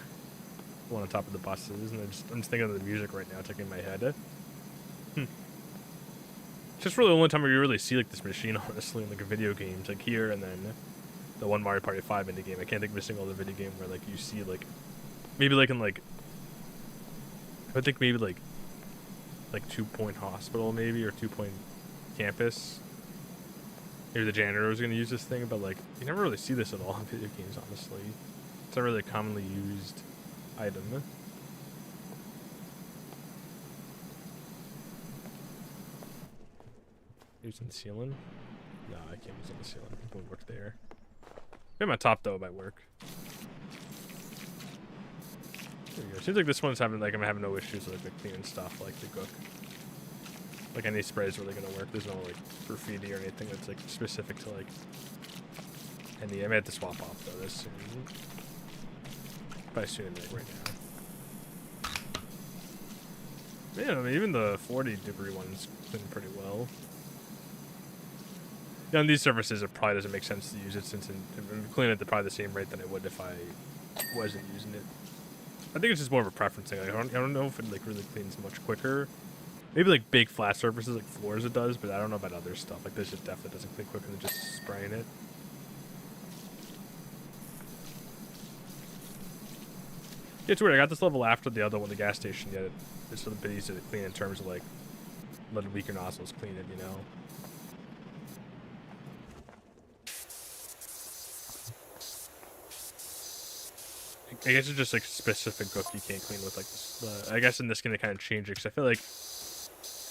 One on top of the buses, and I'm just thinking of the music right now, it's like in my head. It's just really the only time where you really see like this machine, honestly, in like a video game. It's like here, and then the one Mario Party 5 minigame. I can't think of a single other video game where like you see like, maybe like in like, I think maybe like 2 Point Hospital maybe, or 2 Point Campus. Maybe the janitor was going to use this thing, but like you never really see this at all in video games, honestly. It's not really a commonly used item. Using the ceiling? No, I can't use on the ceiling. It won't work there. Maybe my top though might work. There we go. Seems like this one's having like I'm having no issues with like the cleaning stuff, like the gook. Like any spray is really gonna work. There's no like graffiti or anything that's like specific to like any. I may have to swap off though this soon. By soon, like right now. Yeah, I mean, even the 40-degree one's clean pretty well. Yeah, on these surfaces, it probably doesn't make sense to use it since I'm cleaning it at probably the same rate than I would if I wasn't using it. I think it's just more of a preference thing. Like, I don't know if it like really cleans much quicker. Maybe like big flat surfaces like floors it does, but I don't know about other stuff. Like this just definitely doesn't clean quicker than just spraying it. Yeah, it's weird. I got this level after the other one, the gas station, yet it's a little bit easier to clean in terms of like letting weaker nozzles clean it, you know? I guess it's just like specific gook you can't clean with like this. I guess in this game they kind of change it because I feel like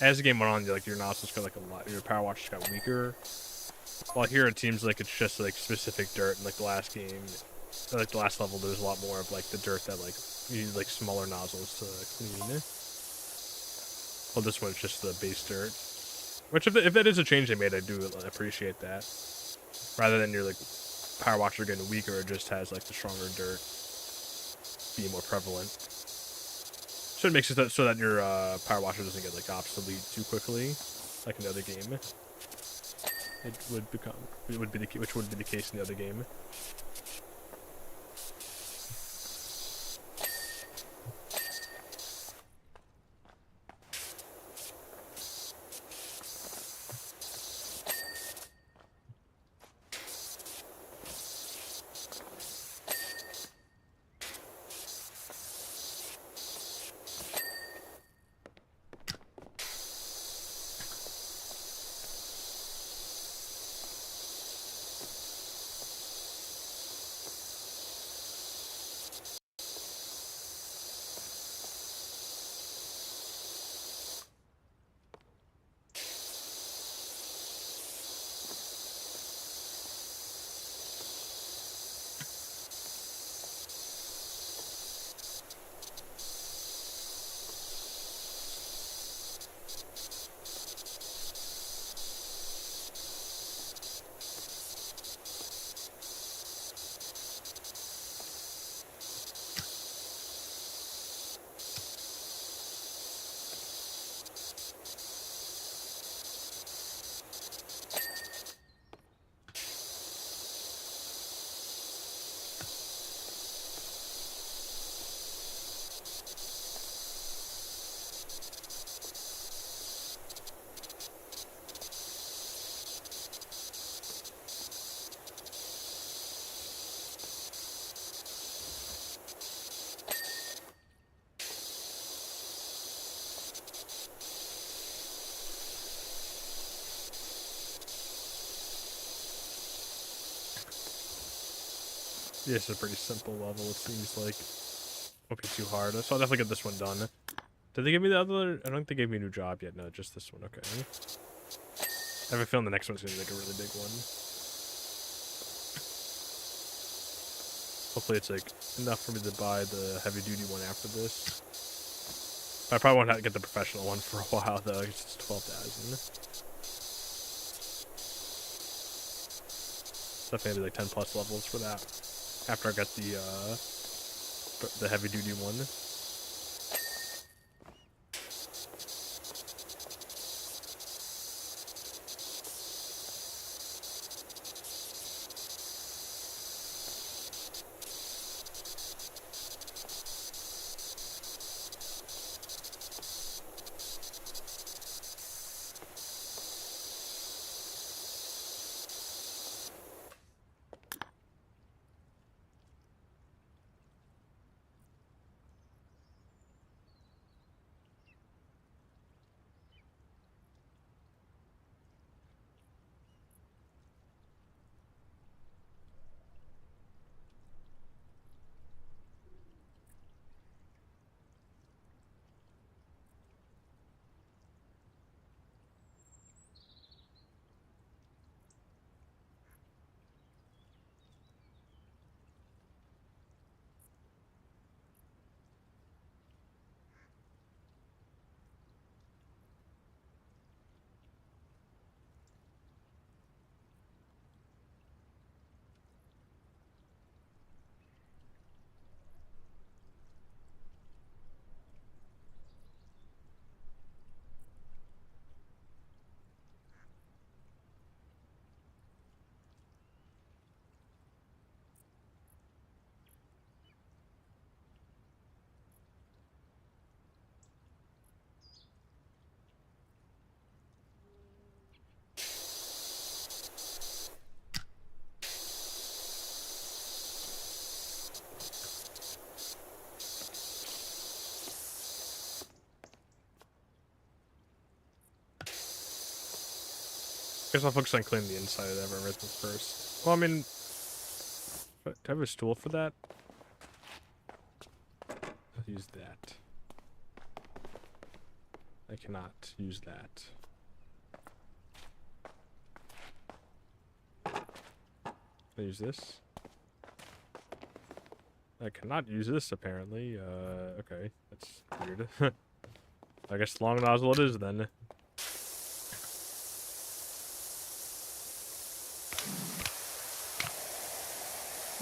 as the game went on, like your nostrils got like a lot, your power wash got weaker. While here it seems like it's just like specific dirt. In like the last game, like the last level, there's a lot more of like the dirt that like you need like smaller nozzles to clean. Well, this one's just the base dirt. Which, if that is a change they made, I do appreciate that. Rather than your, like, power washer getting weaker, it just has, like, the stronger dirt being more prevalent. So it makes it so that your power washer doesn't get, like, obsolete too quickly, like in the other game. Which would be the case in the other game. Yeah, it's a pretty simple level, it seems like. Won't be too hard. So I'll definitely get this one done. Did they give me the other? I don't think they gave me a new job yet. No, just this one. Okay. I have a feeling the next one's gonna be like a really big one. Hopefully it's like enough for me to buy the heavy duty one after this. But I probably won't have to get the professional one for a while though. It's 12,000. Definitely like 10 plus levels for that. After I get the heavy duty one. Guess I'll focus on cleaning the inside of everything first. Well, I mean, do I have a stool for that? I'll use that. I cannot use that. I'll use this. I cannot use this, apparently. Okay. That's weird. I guess long nozzle it is, then.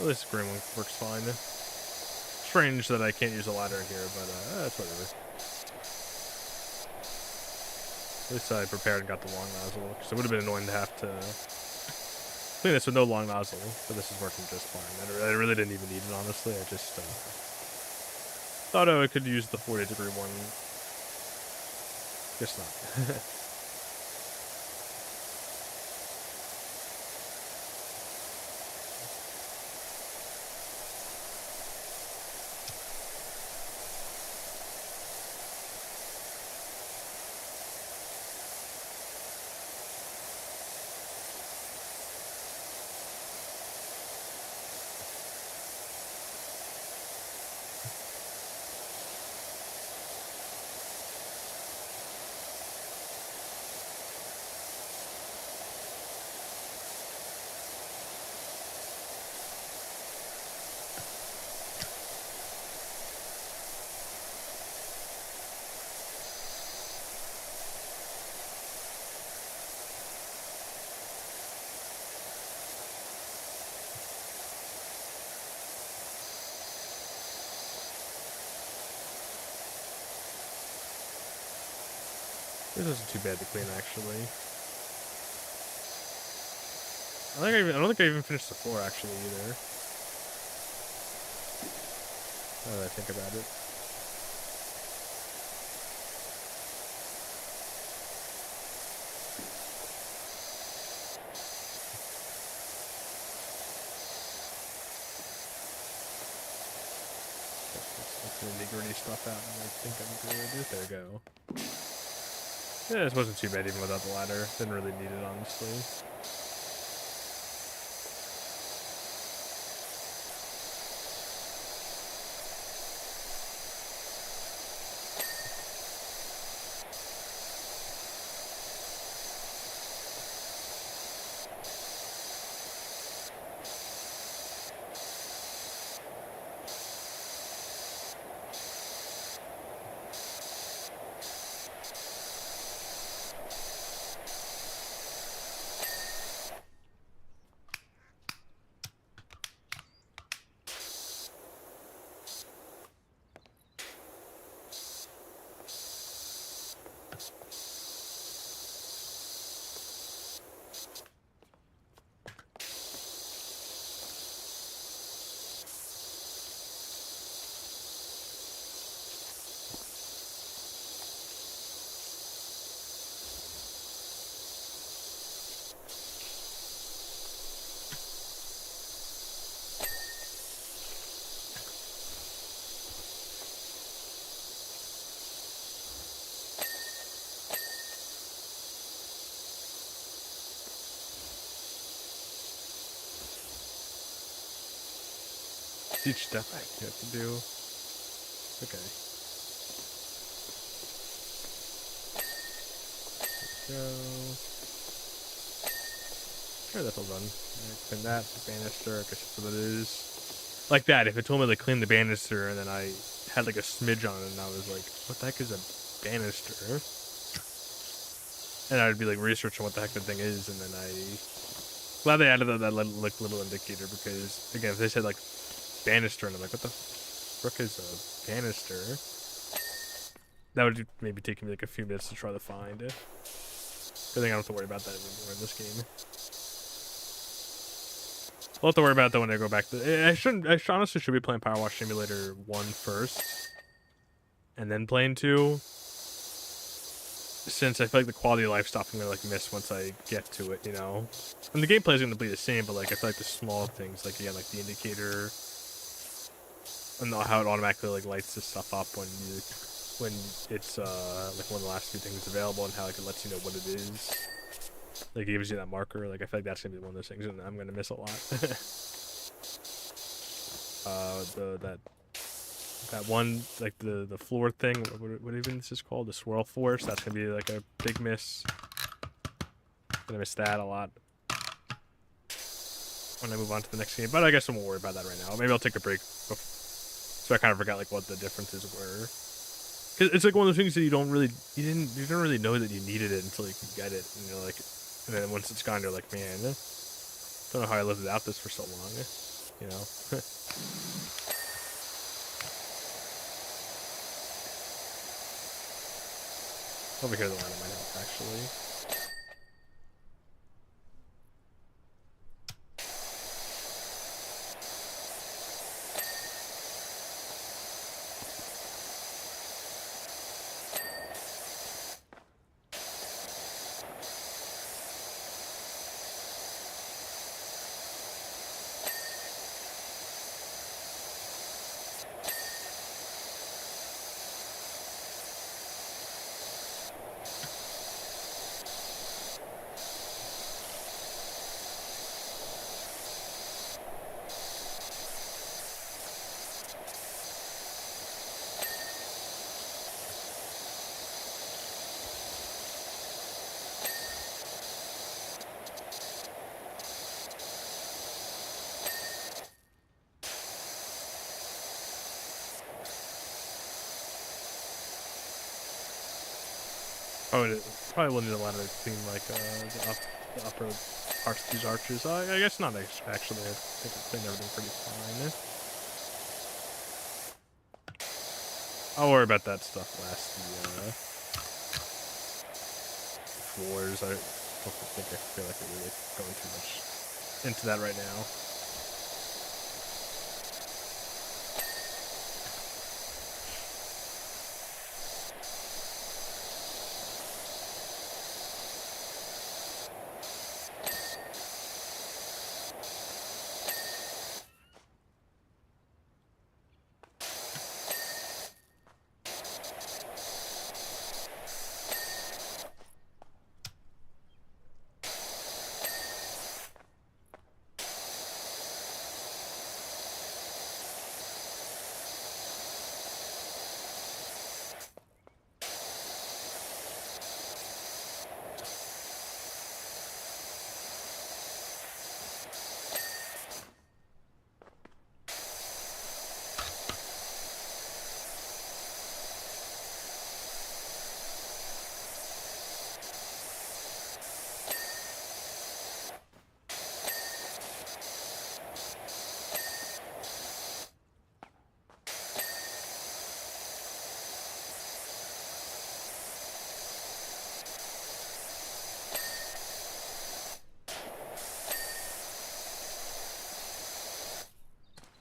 At least the green one works fine. Strange that I can't use a ladder in here, but that's whatever. At least I prepared and got the long nozzle, because it would have been annoying to have to clean this with no long nozzle, but this is working just fine. I really didn't even need it, honestly. I just thought I could use the 40-degree one. Guess not. This isn't too bad to clean, actually. I don't think I even finished the floor, actually, either. Now that I think about it. Let's the nitty-gritty stuff out, and I think I'm good. There we go. Yeah, this wasn't too bad even without the ladder. Didn't really need it, honestly. Each step I have to do. Okay. There we go. Sure, that's all done. Clean that, the banister, I guess that's what it is. Like that, if it told me to clean the banister and then I had like a smidge on it and I was like, what the heck is a banister? And I would be like researching what the heck the thing is, and then glad they added that like little indicator, because again, if they said like banister and I'm like, what the frick is a banister? That would maybe take me like a few minutes to try to find. Good thing I don't have to worry about that anymore in this game. I'll have to worry about that when I go back to... I honestly should be playing Powerwash Simulator 1 first, and then playing 2, since I feel like the quality of life stuff I'm gonna like miss once I get to it, you know? And the gameplay is gonna be the same, but like I feel like the small things, like again, like the indicator, and how it automatically like lights this stuff up when it's like one of the last few things available, and how like it lets you know what it is. Like it gives you that marker. Like I feel like that's gonna be one of those things and I'm gonna miss a lot. That one, like the floor thing, what even this is called, the swirl force, that's gonna be like a big miss. Gonna miss that a lot when I move on to the next game, but I guess I won't worry about that right now. Maybe I'll take a break, so I kind of forgot like what the differences were. Cause it's like one of those things that you didn't really know that you needed it until you could get it, and you're like, and then once it's gone, you're like, man, don't know how I lived without this for so long. you know. Over here, the ladder might help, actually. Probably will need a ladder to clean like the upper parts of these arches. I guess not actually. I think I cleaned everything pretty fine. I'll worry about that stuff last. The floors. I don't think I feel like we're really going too much into that right now.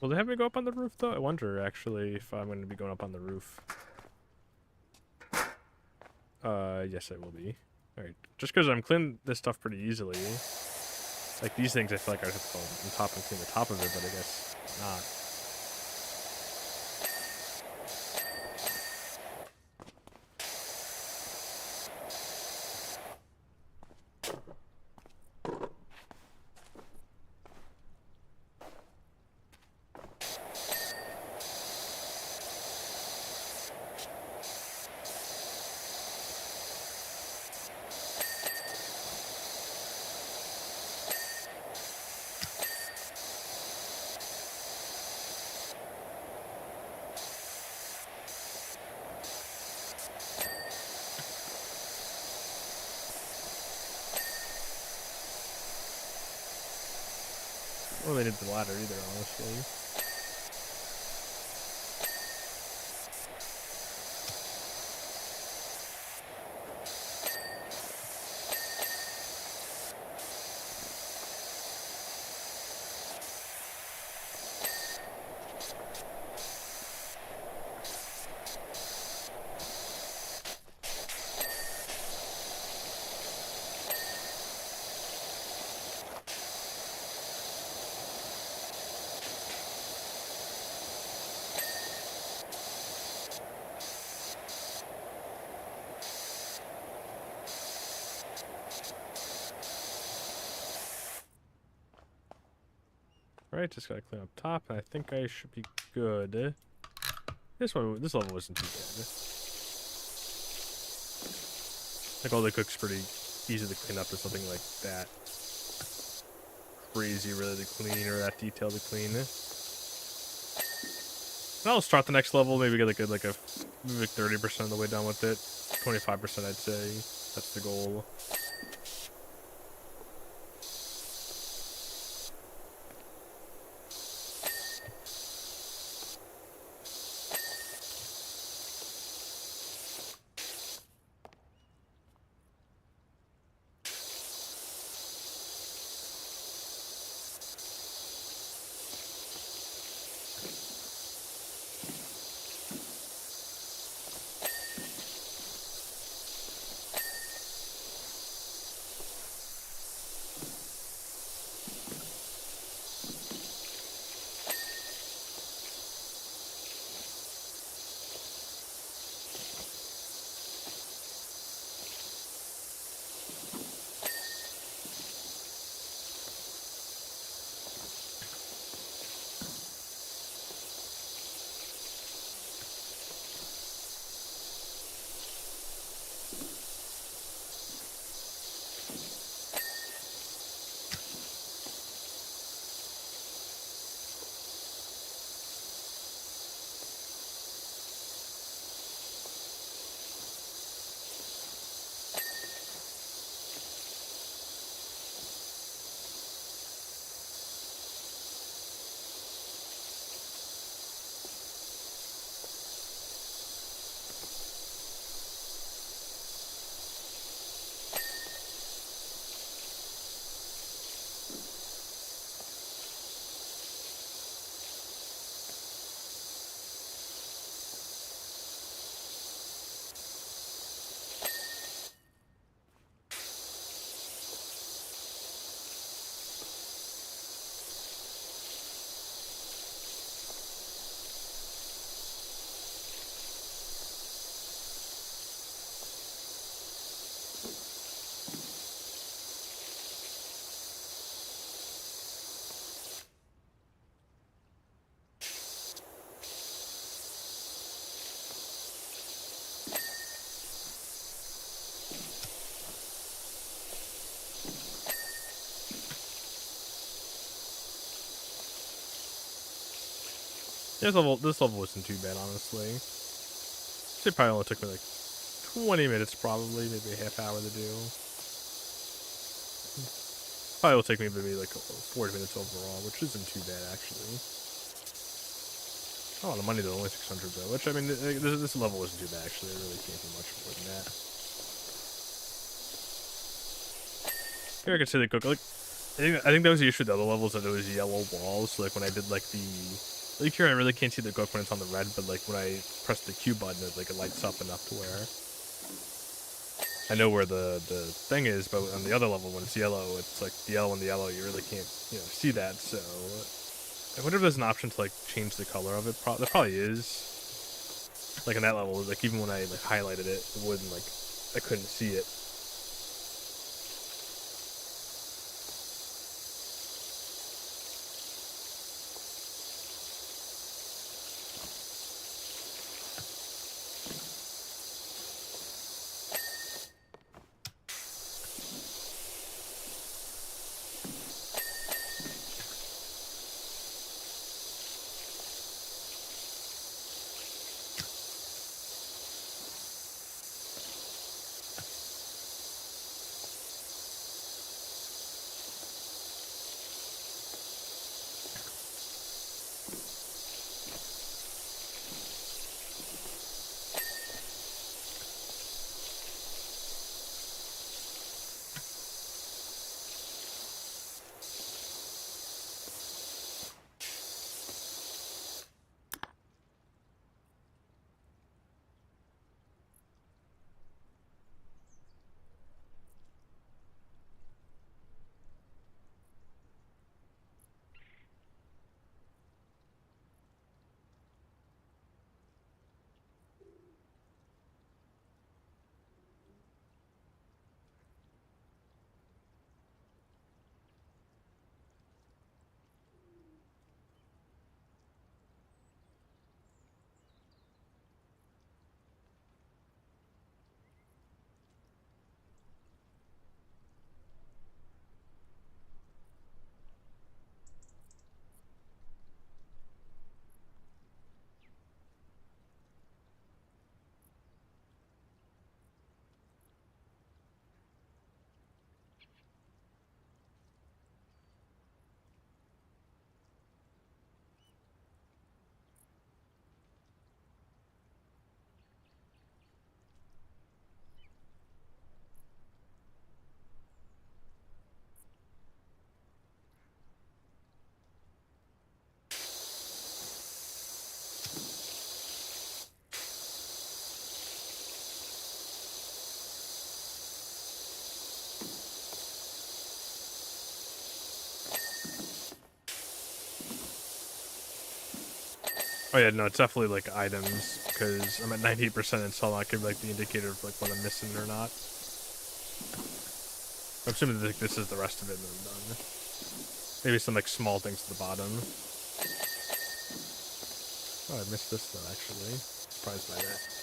Will they have me go up on the roof, though? I wonder, actually, if I'm going to be going up on the roof. Yes, I will be. Alright, just because I'm cleaning this stuff pretty easily. Like, these things, I feel like I have to go on top and clean the top of it, but I guess not. Or they did the ladder either, honestly. Right, just gotta clean up top, and I think I should be good. This level wasn't too bad. Like, all the cook's pretty easy to clean up. There's nothing like that crazy really to clean or that detailed to clean. And I'll start the next level, maybe get like 30% of the way done with it. 25% I'd say. That's the goal. This level wasn't too bad, honestly. It probably only took me like 20 minutes, probably, maybe a half hour to do. Probably will take me maybe like 40 minutes overall, which isn't too bad, actually. Oh, the money though, only 600 though, which, I mean, this level wasn't too bad, actually. I really can't do much more than that. Here I can see the cook, like, I think that was the issue with the other levels, that it was yellow walls, so like when I did like the... Like here I really can't see the gook when it's on the red, but like when I press the Q button, it lights up enough to where I know where the thing is, but on the other level when it's yellow, it's like the yellow and the yellow, you really can't, see that, so... I wonder if there's an option to like change the color of it. There probably is. Like in that level, like even when I like highlighted it, it wouldn't like, I couldn't see it. Oh yeah, no, it's definitely like items, because I'm at 98% and still not give like the indicator of like what I'm missing or not. I'm assuming that this is the rest of it and I'm done. Maybe some like small things at the bottom. Oh, I missed this though, actually. Surprised by that.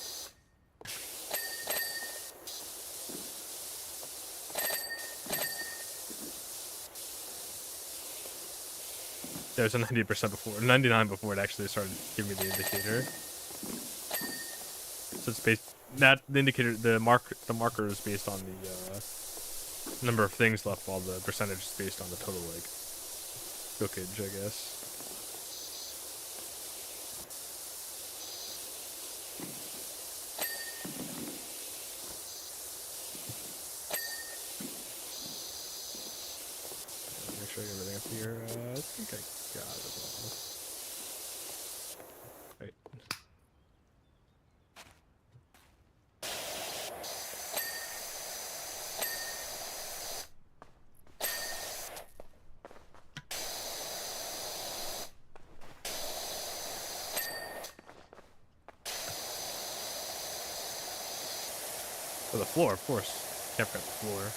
There was a 90% before, 99 before it actually started giving me the indicator. So it's based, not the indicator, the marker is based on the number of things left, while the percentage is based on the total like cookage, I guess. Make sure I get everything up here. I think I got it all. Right. Oh, the floor, of course. Can't forget the floor.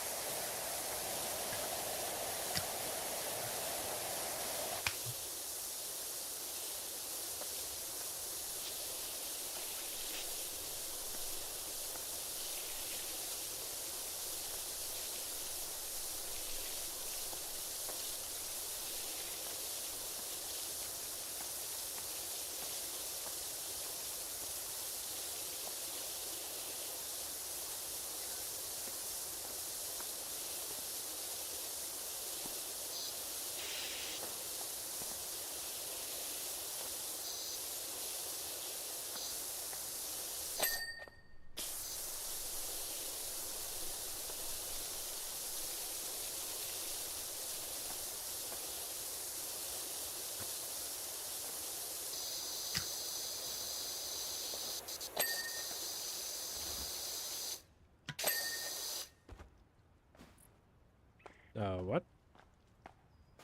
What?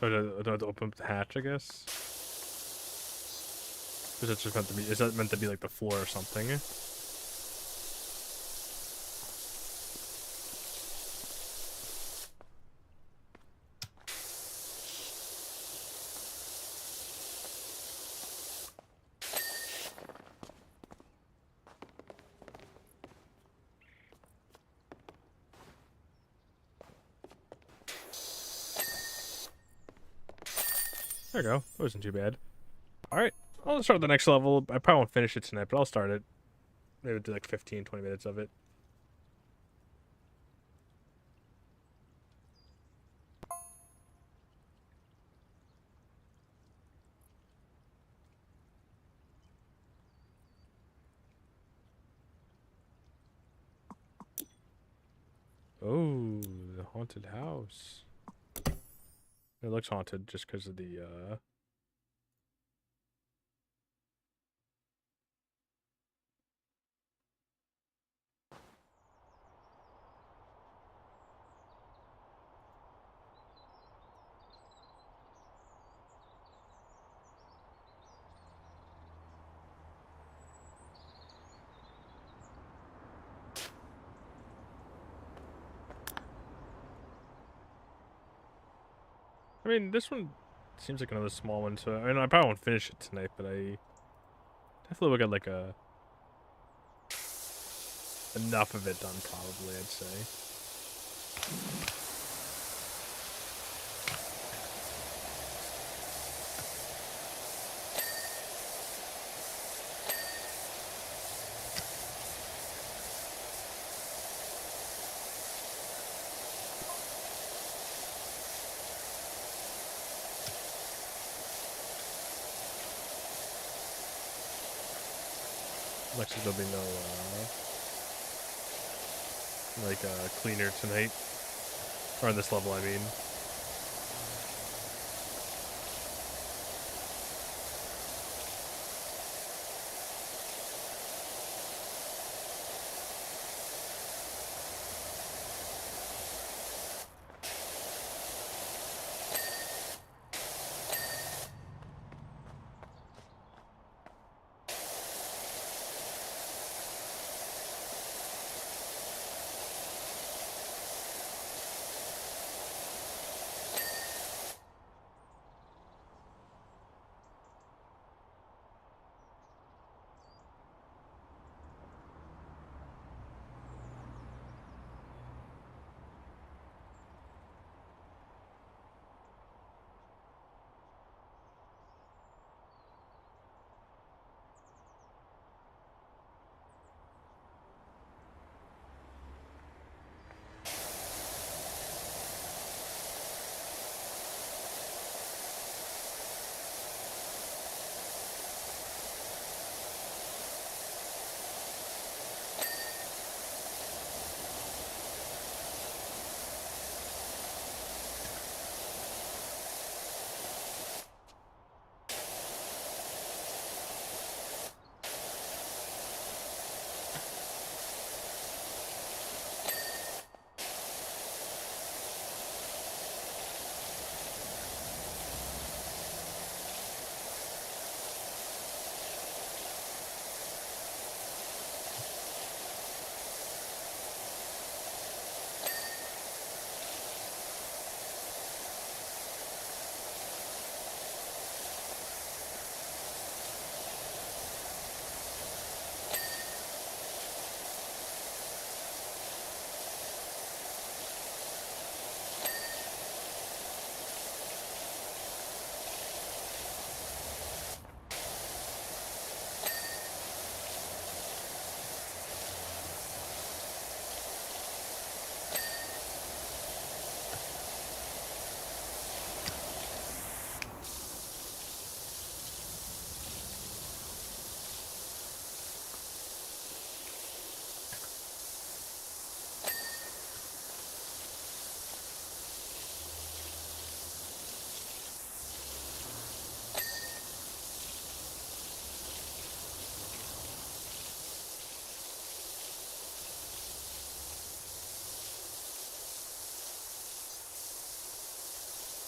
Oh, to open up the hatch, I guess. Is that just meant to be? Is that meant to be like the floor or something? There we go. It wasn't too bad. All right, I'll start the next level. I probably won't finish it tonight, but I'll start it. Maybe do like 15, 20 minutes of it. Oh, the haunted house. It looks haunted just because of the, I mean, this one seems like another small one, so I mean, I probably won't finish it tonight, but I definitely will get like enough of it done, probably, I'd say. Looks like there'll be no, cleaner tonight. Or on this level, I mean.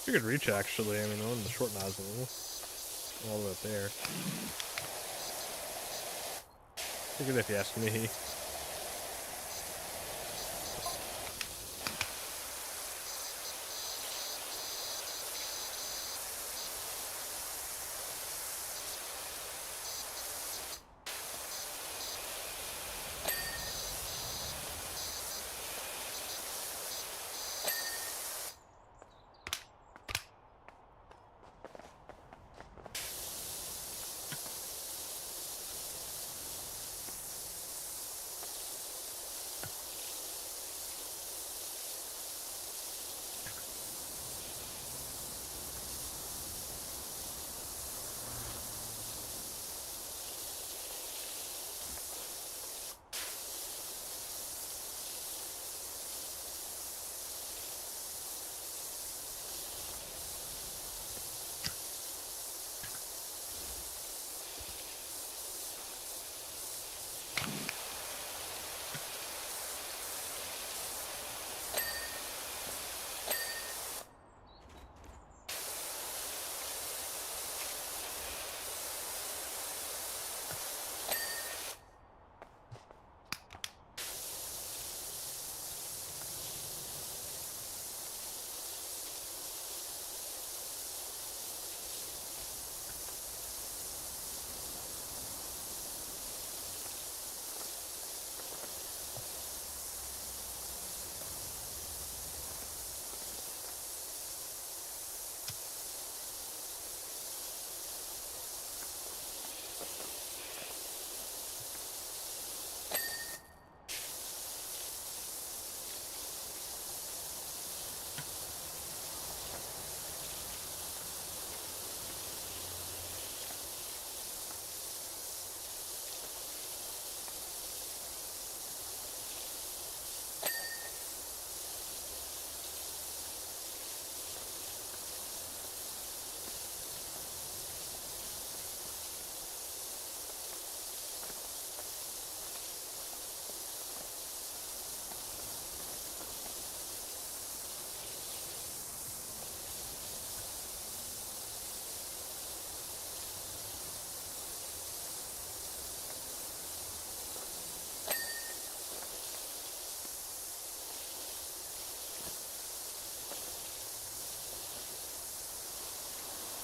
Pretty good reach, actually. I mean, on the short nozzle, all the way up there. Pretty good if you ask me.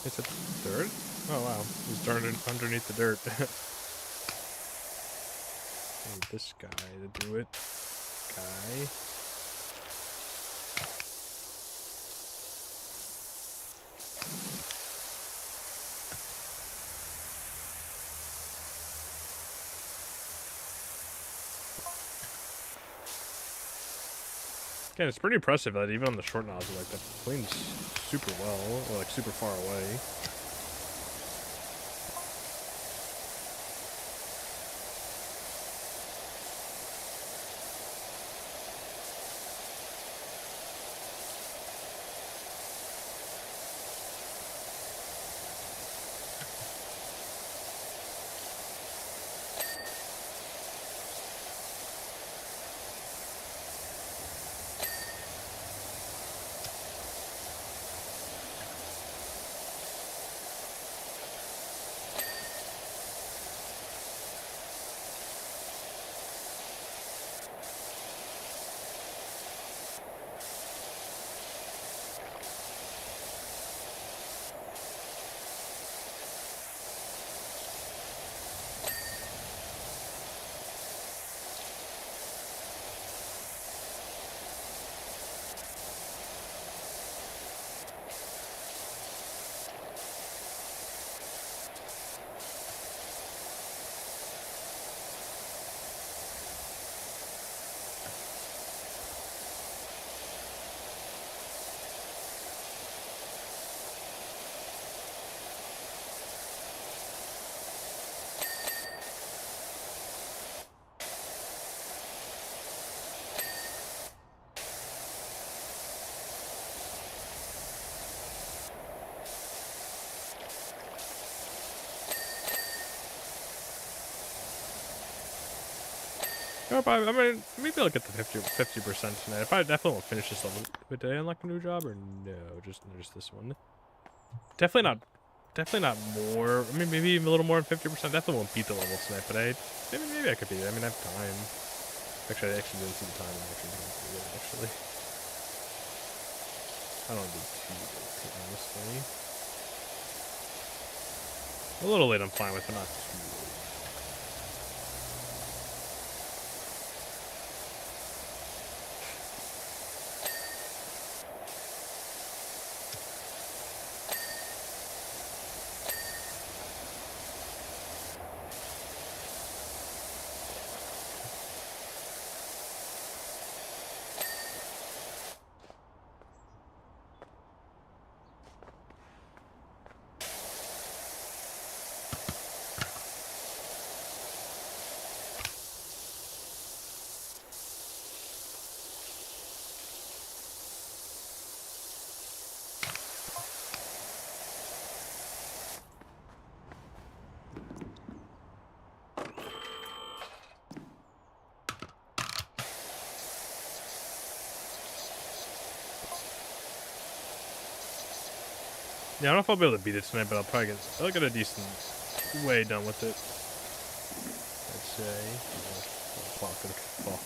It's a dirt? Oh wow, it's underneath the dirt. Need this guy to do it. Guy. Again, it's pretty impressive that even on the short nozzle, like, that cleans super well, or like super far away. I mean, maybe I'll get the 50% tonight. If I definitely won't finish this level today, unlock a new job, or no, just this one. Definitely not more. I mean, maybe even a little more than 50%. Definitely won't beat the level tonight, but maybe I could beat it. I mean, I have time. Actually, I actually didn't see the time. I'm actually doing pretty good, actually. I don't want to be too late, honestly. A little late, I'm fine with, but not too late. Yeah, I don't know if I'll be able to beat it tonight, but I'll get a decent way done with it. I'd say. Clock for the fall.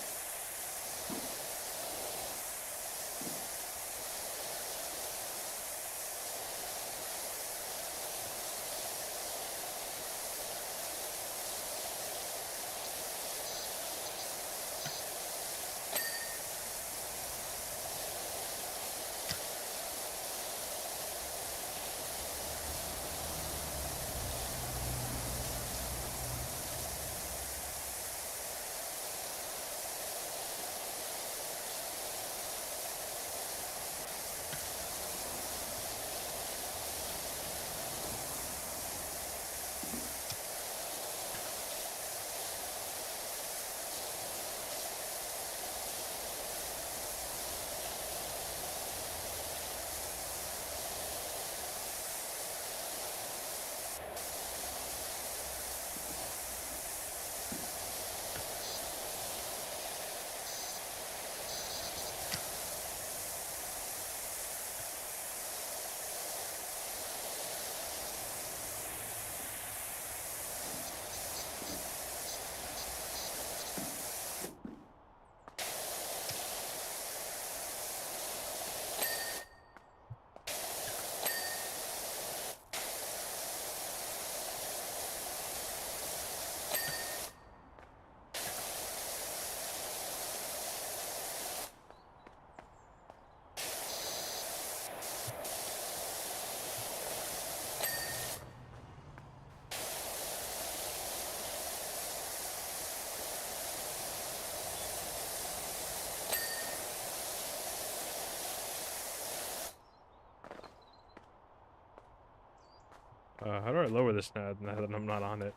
How do I lower this now that I'm not on it?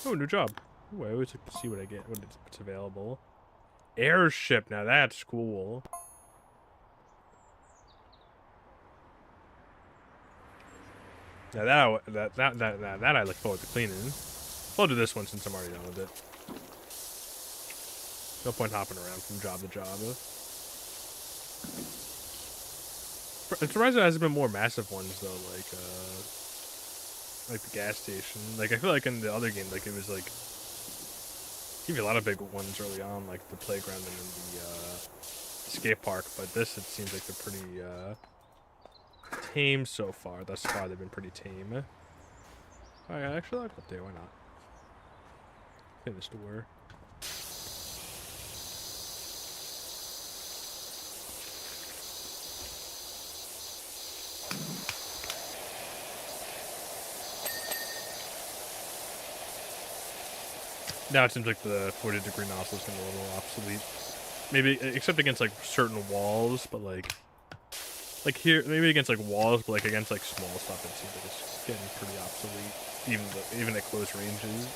Oh, new job. Ooh, I always like to see what I get, what's available. Airship, now that's cool. Now that I look forward to cleaning. I'll do this one since I'm already done with it. No point hopping around from job to job. I'm surprised there hasn't been more massive ones though, like the gas station. Like I feel like in the other game, like it was like give you a lot of big ones early on, like the playground and then the skate park. But this, it seems like they're pretty tame so far. Thus far, they've been pretty tame. Oh yeah, actually, I'll go up there. Why not? Clean this door. Now it seems like the 40-degree nozzle is getting a little obsolete. maybe except against like certain walls, but like here, maybe against like walls, but like against like small stuff, it seems like it's getting pretty obsolete, even at close ranges.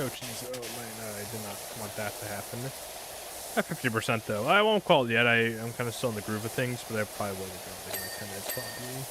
Oh jeez, oh man, I did not want that to happen. At 50% though. I won't call it yet, I'm kind of still in the groove of things, but I probably will get done in like 10 minutes probably.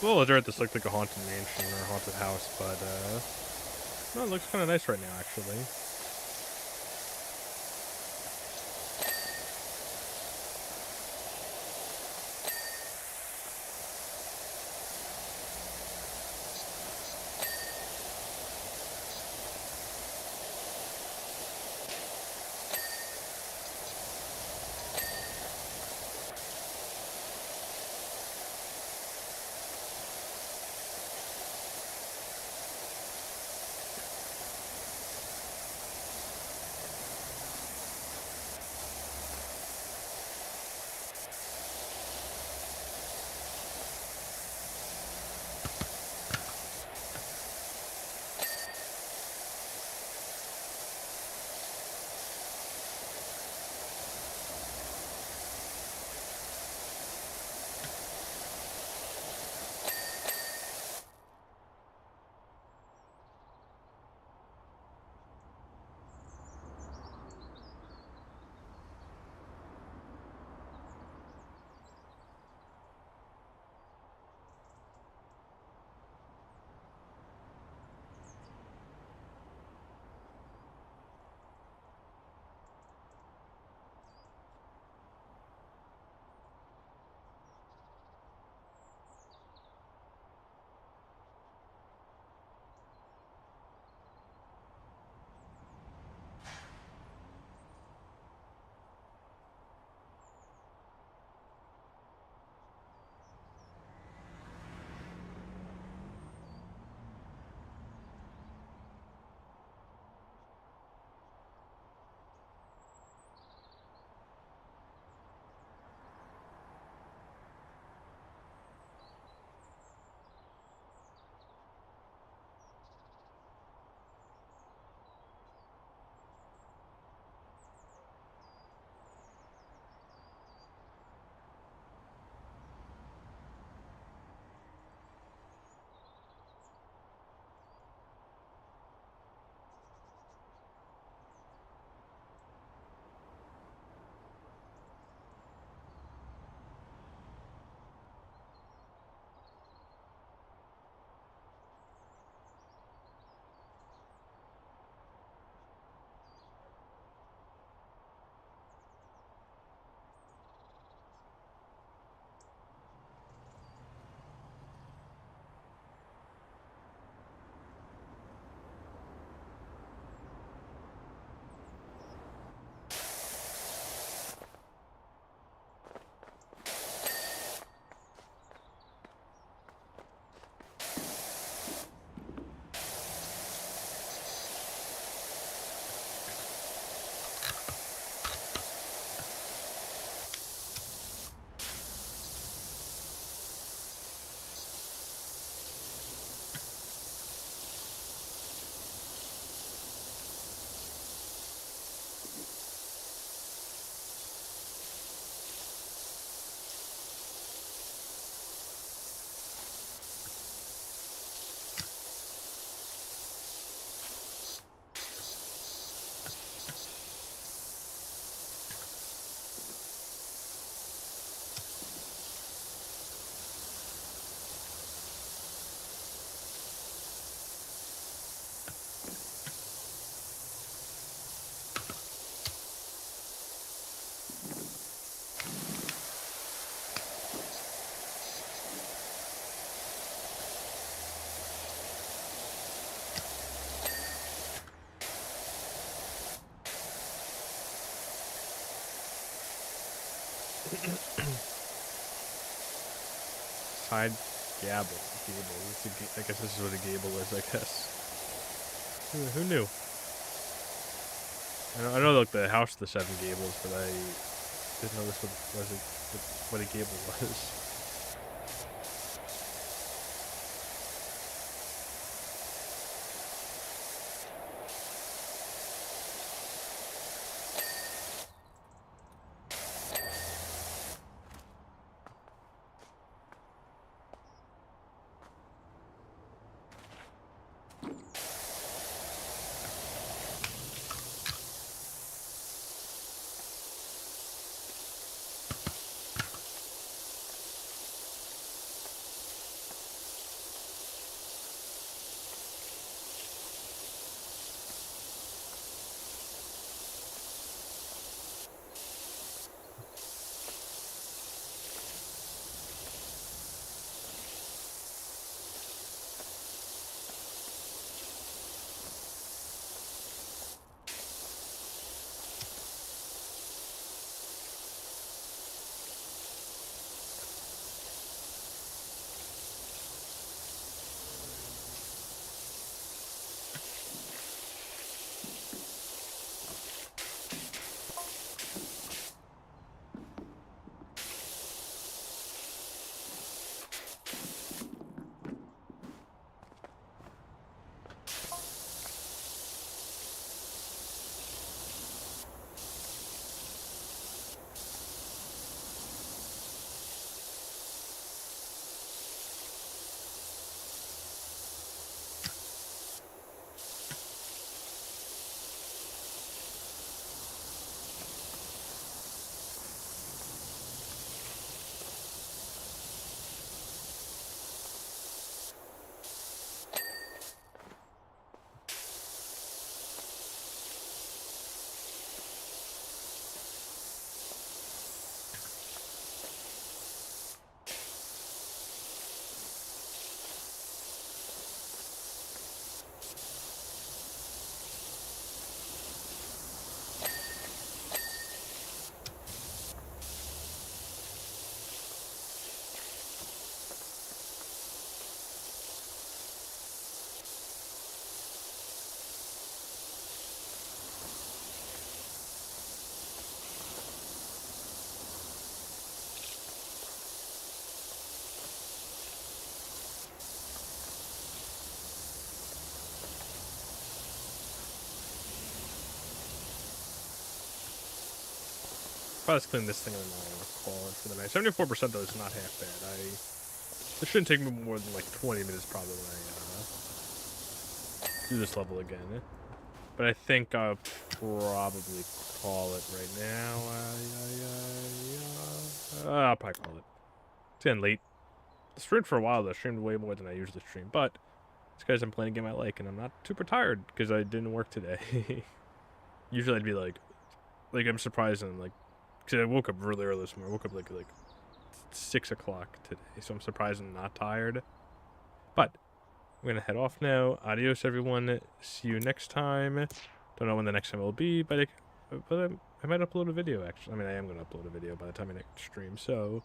Well, it's right, this looked like a haunted mansion or a haunted house, but no, it looks kind of nice right now actually. Side gable. Gable. I guess this is what a gable is, I guess. Who knew? I know like the house of the seven gables, but I didn't know this what a gable was. Probably just clean this thing and then I'll call it for the night. 74% though is not half bad. This shouldn't take me more than like 20 minutes probably when I do this level again. But I think I'll probably call it right now. I'll probably call it. It's getting late. I streamed for a while though. I streamed way more than I usually stream. But it's because I'm playing a game I like and I'm not super tired because I didn't work today. Usually I'd be like I'm surprised and like, because I woke up really early this morning. I woke up like 6 o'clock today, so I'm surprised I'm not tired. But I'm gonna head off now. Adios, everyone. See you next time. Don't know when the next time will be, but I might upload a video. Actually, I mean, I am gonna upload a video by the time I next stream. So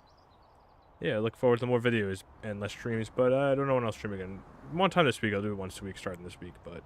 yeah, look forward to more videos and less streams. But I don't know when I'll stream again. One time this week. I'll do it once a week starting this week, but.